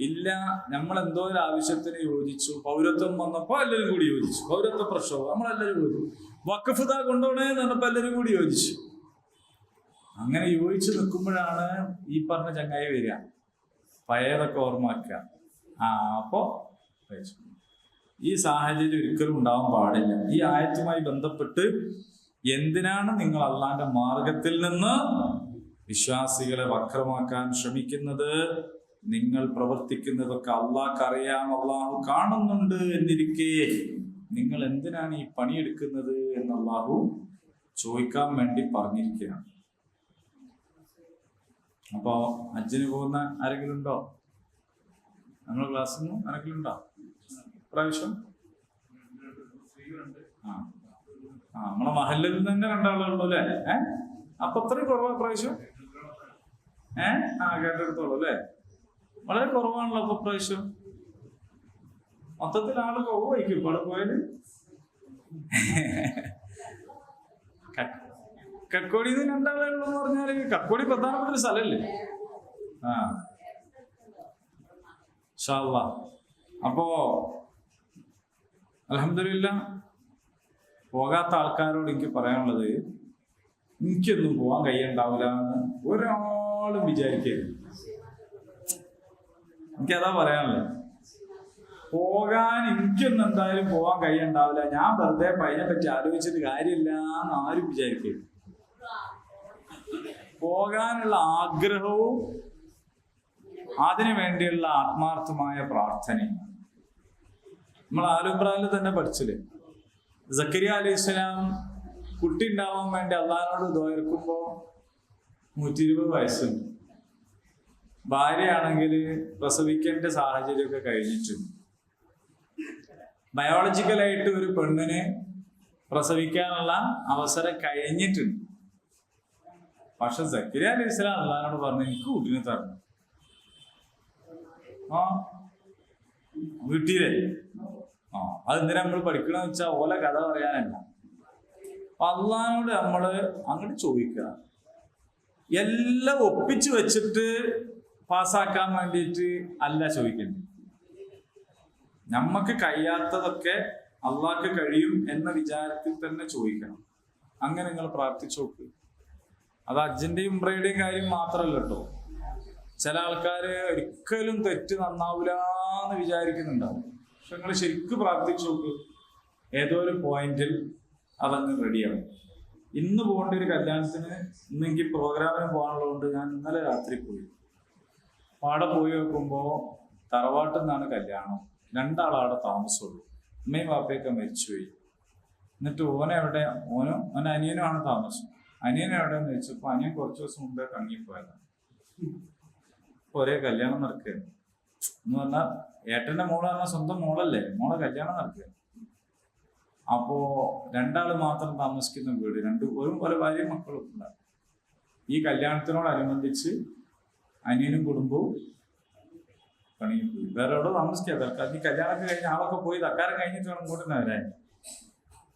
ഇല്ല, നമ്മൾ എന്തോ ഒരു ആവശ്യത്തിന് യോജിച്ചു, പൗരത്വം വന്നപ്പോ എല്ലാവരും കൂടി യോജിച്ചു, പൗരത്വ പ്രക്ഷോഭം നമ്മളെല്ലാവരും യോജിച്ചു, വഖഫ് ദാ കൊണ്ടുപോകണേന്ന് പറഞ്ഞപ്പോ എല്ലാവരും കൂടി യോജിച്ചു. അങ്ങനെ യോജിച്ചു നിൽക്കുമ്പോഴാണ് ഈ പറഞ്ഞ ചങ്ങായി വരിക, പഴയതൊക്കെ ഓർമ്മയാക്കുക. അപ്പോ ഈ സാഹചര്യം ഒരിക്കലും ഉണ്ടാവാൻ പാടില്ല. ഈ ആയത്തുമായി ബന്ധപ്പെട്ട് എന്തിനാണ് നിങ്ങൾ അള്ളാന്റെ മാർഗത്തിൽ നിന്ന് വിശ്വാസികളെ വക്രമാക്കാൻ ശ്രമിക്കുന്നത്? നിങ്ങൾ പ്രവർത്തിക്കുന്നതൊക്കെ അള്ളാഹ്ക്കറിയാം, അള്ളാഹു കാണുന്നുണ്ട് എന്നിരിക്കെ നിങ്ങൾ എന്തിനാണ് ഈ പണിയെടുക്കുന്നത് എന്ന് അള്ളാഹു ചോദിക്കാൻ വേണ്ടി പറഞ്ഞിരിക്കുകയാണ്. അപ്പോ ഹജ്ജിന് പോകുന്ന ആരെങ്കിലും ഉണ്ടോ? നമ്മുടെ ക്ലാസ്സിൽ നിന്ന് ആരെങ്കിലും ഉണ്ടോ പ്രാവശ്യം? നമ്മളെ മഹല്ലിൽ നിന്ന് തന്നെ രണ്ടാളുള്ളൂ അല്ലേ? അപ്പൊ അത്രയും കുറവാ പ്രാവശ്യം? കേട്ടെടുത്തോളൂ അല്ലേ? വളരെ കുറവാണല്ലോ അപ്പൊ പ്രാവശ്യം. മൊത്തത്തിൽ ആള് കുറവായിരിക്കും ഇവിടെ പോയാല്. കക്കോടിയിൽ നിന്ന് രണ്ടാളേ ഉള്ളൂ എന്ന് പറഞ്ഞാല് കക്കോടി പ്രധാനപ്പെട്ട ഒരു സ്ഥലല്ലേ? ഇൻഷാ അല്ലാഹ്. അപ്പോ അൽഹംദുലില്ലാ, പോകാത്ത ആൾക്കാരോട് എനിക്ക് പറയാനുള്ളത്, എനിക്കൊന്നും പോകാൻ കഴിയുണ്ടാവില്ല എന്ന് ഒരാളും വിചാരിക്കരുത്. എനിക്കതാ പറയാനുള്ളത്. പോകാൻ എനിക്കൊന്നും എന്തായാലും പോകാൻ കഴിയുണ്ടാവില്ല, ഞാൻ വെറുതെ അതിനെ പറ്റി ആലോചിച്ചിട്ട് കാര്യമില്ല എന്ന് ആരും വിചാരിക്കരുത്. പോകാനുള്ള ആഗ്രഹവും അതിനു വേണ്ടിയുള്ള ആത്മാർത്ഥമായ പ്രാർത്ഥനയും. നമ്മൾ ആലുംബ്രാനിൽ തന്നെ പഠിച്ചില്ലേ, സക്കരിയ അലൈഹിസ്സലാം കുട്ടി ഉണ്ടാവാൻ വേണ്ടി അള്ളാഹിനോട് ദ്വാരക്കുമ്പോ 120 വയസ്സുണ്ട്. ഭാര്യയാണെങ്കിൽ പ്രസവിക്കേണ്ട സാഹചര്യമൊക്കെ കഴിഞ്ഞിട്ടുണ്ട്. ബയോളജിക്കലായിട്ട് ഒരു പെണ്ണിന് പ്രസവിക്കാനുള്ള അവസരം കഴിഞ്ഞിട്ടുണ്ട്. പക്ഷെ സക്കരിയ അലൈഹിസ്സലാം അള്ളാഹിനോട് പറഞ്ഞു, എനിക്ക് കുട്ടീനെ തരണം. വീട്ടിലെ അതെന്തിനാ നമ്മൾ പഠിക്കണമെന്ന് വെച്ചാൽ ഓല കഥ പറയാനല്ല. അപ്പൊ അള്ളാഹിനോട് നമ്മള് അങ്ങോട്ട് ചോദിക്കുക, എല്ലാം ഒപ്പിച്ചു വെച്ചിട്ട് പാസ്സാക്കാൻ വേണ്ടിയിട്ട് അല്ല ചോദിക്കേണ്ടത്. നമ്മക്ക് കഴിയാത്തതൊക്കെ അള്ളാഹ്ക്ക് കഴിയും എന്ന വിചാരത്തിൽ തന്നെ ചോദിക്കണം. അങ്ങനെ നിങ്ങൾ പ്രാർത്ഥിച്ചു നോക്ക്. അത് ഹജ്ജിന്റെയും ഉംറയുടെയും കാര്യം മാത്രമല്ല കേട്ടോ. ചില ആൾക്കാര് ഒരിക്കലും തെറ്റ് നന്നാവൂലെന്ന് വിചാരിക്കുന്നുണ്ടാവും. പക്ഷെ നിങ്ങൾ ശരിക്കും പ്രാർത്ഥിച്ചു നോക്ക്, ഏതോ ഒരു പോയിന്റിൽ അതങ്ങ് റെഡിയാവും. ഇന്ന് പോകേണ്ട ഒരു കല്യാണത്തിന്, ഇന്ന് എനിക്ക് പ്രോഗ്രാമിന് പോകാനുള്ളതുകൊണ്ട് ഞാൻ ഇന്നലെ രാത്രി പോയി. അവിടെ പോയി നോക്കുമ്പോൾ തറവാട്ടിൽ നിന്നാണ് കല്യാണം. 2 ആളവിടെ താമസമുള്ളൂ. അമ്മയും പാപ്പയൊക്കെ മരിച്ചുപോയി. എന്നിട്ട് ഓൻ അനിയനുമാണ് താമസം. അനിയൻ എവിടെയെന്ന് ചോദിച്ചപ്പോൾ അനിയൻ കുറച്ച് ദിവസം മുമ്പേ കങ്ങിപ്പോയതാണ്. ഒരേ കല്യാണം നടക്കുകയാണ് എന്ന് പറഞ്ഞാൽ ഏട്ടന്റെ മോള് പറഞ്ഞാൽ സ്വന്തം മോളല്ലേ, മോളെ കല്യാണം നടക്കുക. അപ്പോ 2 ആള് മാത്രം താമസിക്കുന്ന വീട്, ഒരു ഭാര്യയും മക്കളും ഉണ്ടാകും. ഈ കല്യാണത്തിനോടനുബന്ധിച്ച് അനിയനും കുടുംബവും പണിയും പോയി. വേറെ എവിടെ താമസിക്കുക. തൽക്കാലം ഈ കല്യാണമൊക്കെ കഴിഞ്ഞ ആളൊക്കെ പോയി തക്കാരം കഴിഞ്ഞിട്ട് വേണം ഇങ്ങോട്ട് വരാൻ.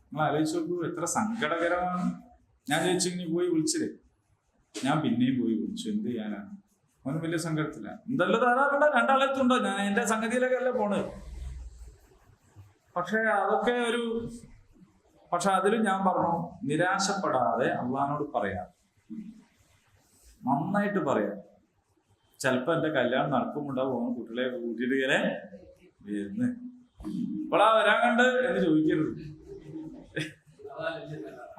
നിങ്ങൾ ആലോചിച്ച് നോക്കൂ, എത്ര സങ്കടകരമാണ്. ഞാൻ ചോദിച്ചു ഇനി പോയി വിളിച്ചില്ലേ, ഞാൻ പിന്നെയും പോയി വിളിച്ചു. എന്ത് ചെയ്യാനാണ്? അവന് വലിയ സങ്കടത്തില്ല. എന്തെല്ലാം ധാരാളം 2 ആളെത്തുണ്ടോ, ഞാൻ എന്റെ സംഗതിയിലൊക്കെ അല്ല പോണ്. പക്ഷെ അതിലും ഞാൻ പറഞ്ഞു, നിരാശപ്പെടാതെ അള്ളാഹിനോട് പറയാം, നന്നായിട്ട് പറയാം. ചിലപ്പോ എന്റെ കല്യാണം നടക്കുമ്പോണ്ടാവും കുട്ടികളെ കൂട്ടിയിട്ട് ഇങ്ങനെ വരുന്ന് ഇപ്പോഴാ വരാൻ കണ്ട് എന്ന് ചോദിക്കരുത്.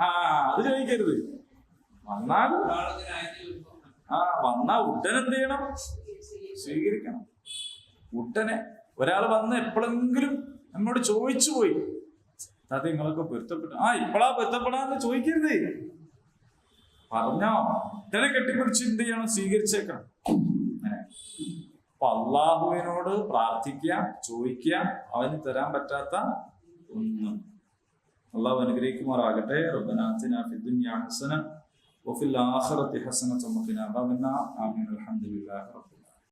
അത് ചോദിക്കരുത്. വന്നാ ഉടനെ എന്ത് ചെയ്യണം? സ്വീകരിക്കണം. ഉടനെ ഒരാൾ വന്ന് എപ്പോഴെങ്കിലും നമ്മോട് ചോദിച്ചു പോയി, അത് നിങ്ങളൊക്കെ പൊരുത്തപ്പെട്ടു, ഇപ്പോഴാ പൊരുത്തപ്പെടാന്ന് ചോദിക്കരുത്. പറഞ്ഞോ, ഉടനെ കെട്ടിപ്പിടിച്ച് എന്ത് ചെയ്യണം? സ്വീകരിച്ചേക്കണം. അങ്ങനെ അപ്പൊ അള്ളാഹുവിനോട് പ്രാർത്ഥിക്കുക, ചോദിക്കുക. അവന് തരാൻ പറ്റാത്ത ഒന്നും അള്ളാഹു അനുഗ്രഹിക്കുമാറാകട്ടെ. റബ്ബനാ ആതിനാ ഫിദ്ദുനിയാ ഹസന വഫിൽ ആഖിറതി ഹസനത വഖിനാ അദാബന്നാർ. ആമീൻ. അൽഹംദുലില്ലാഹി റബ്ബിൽ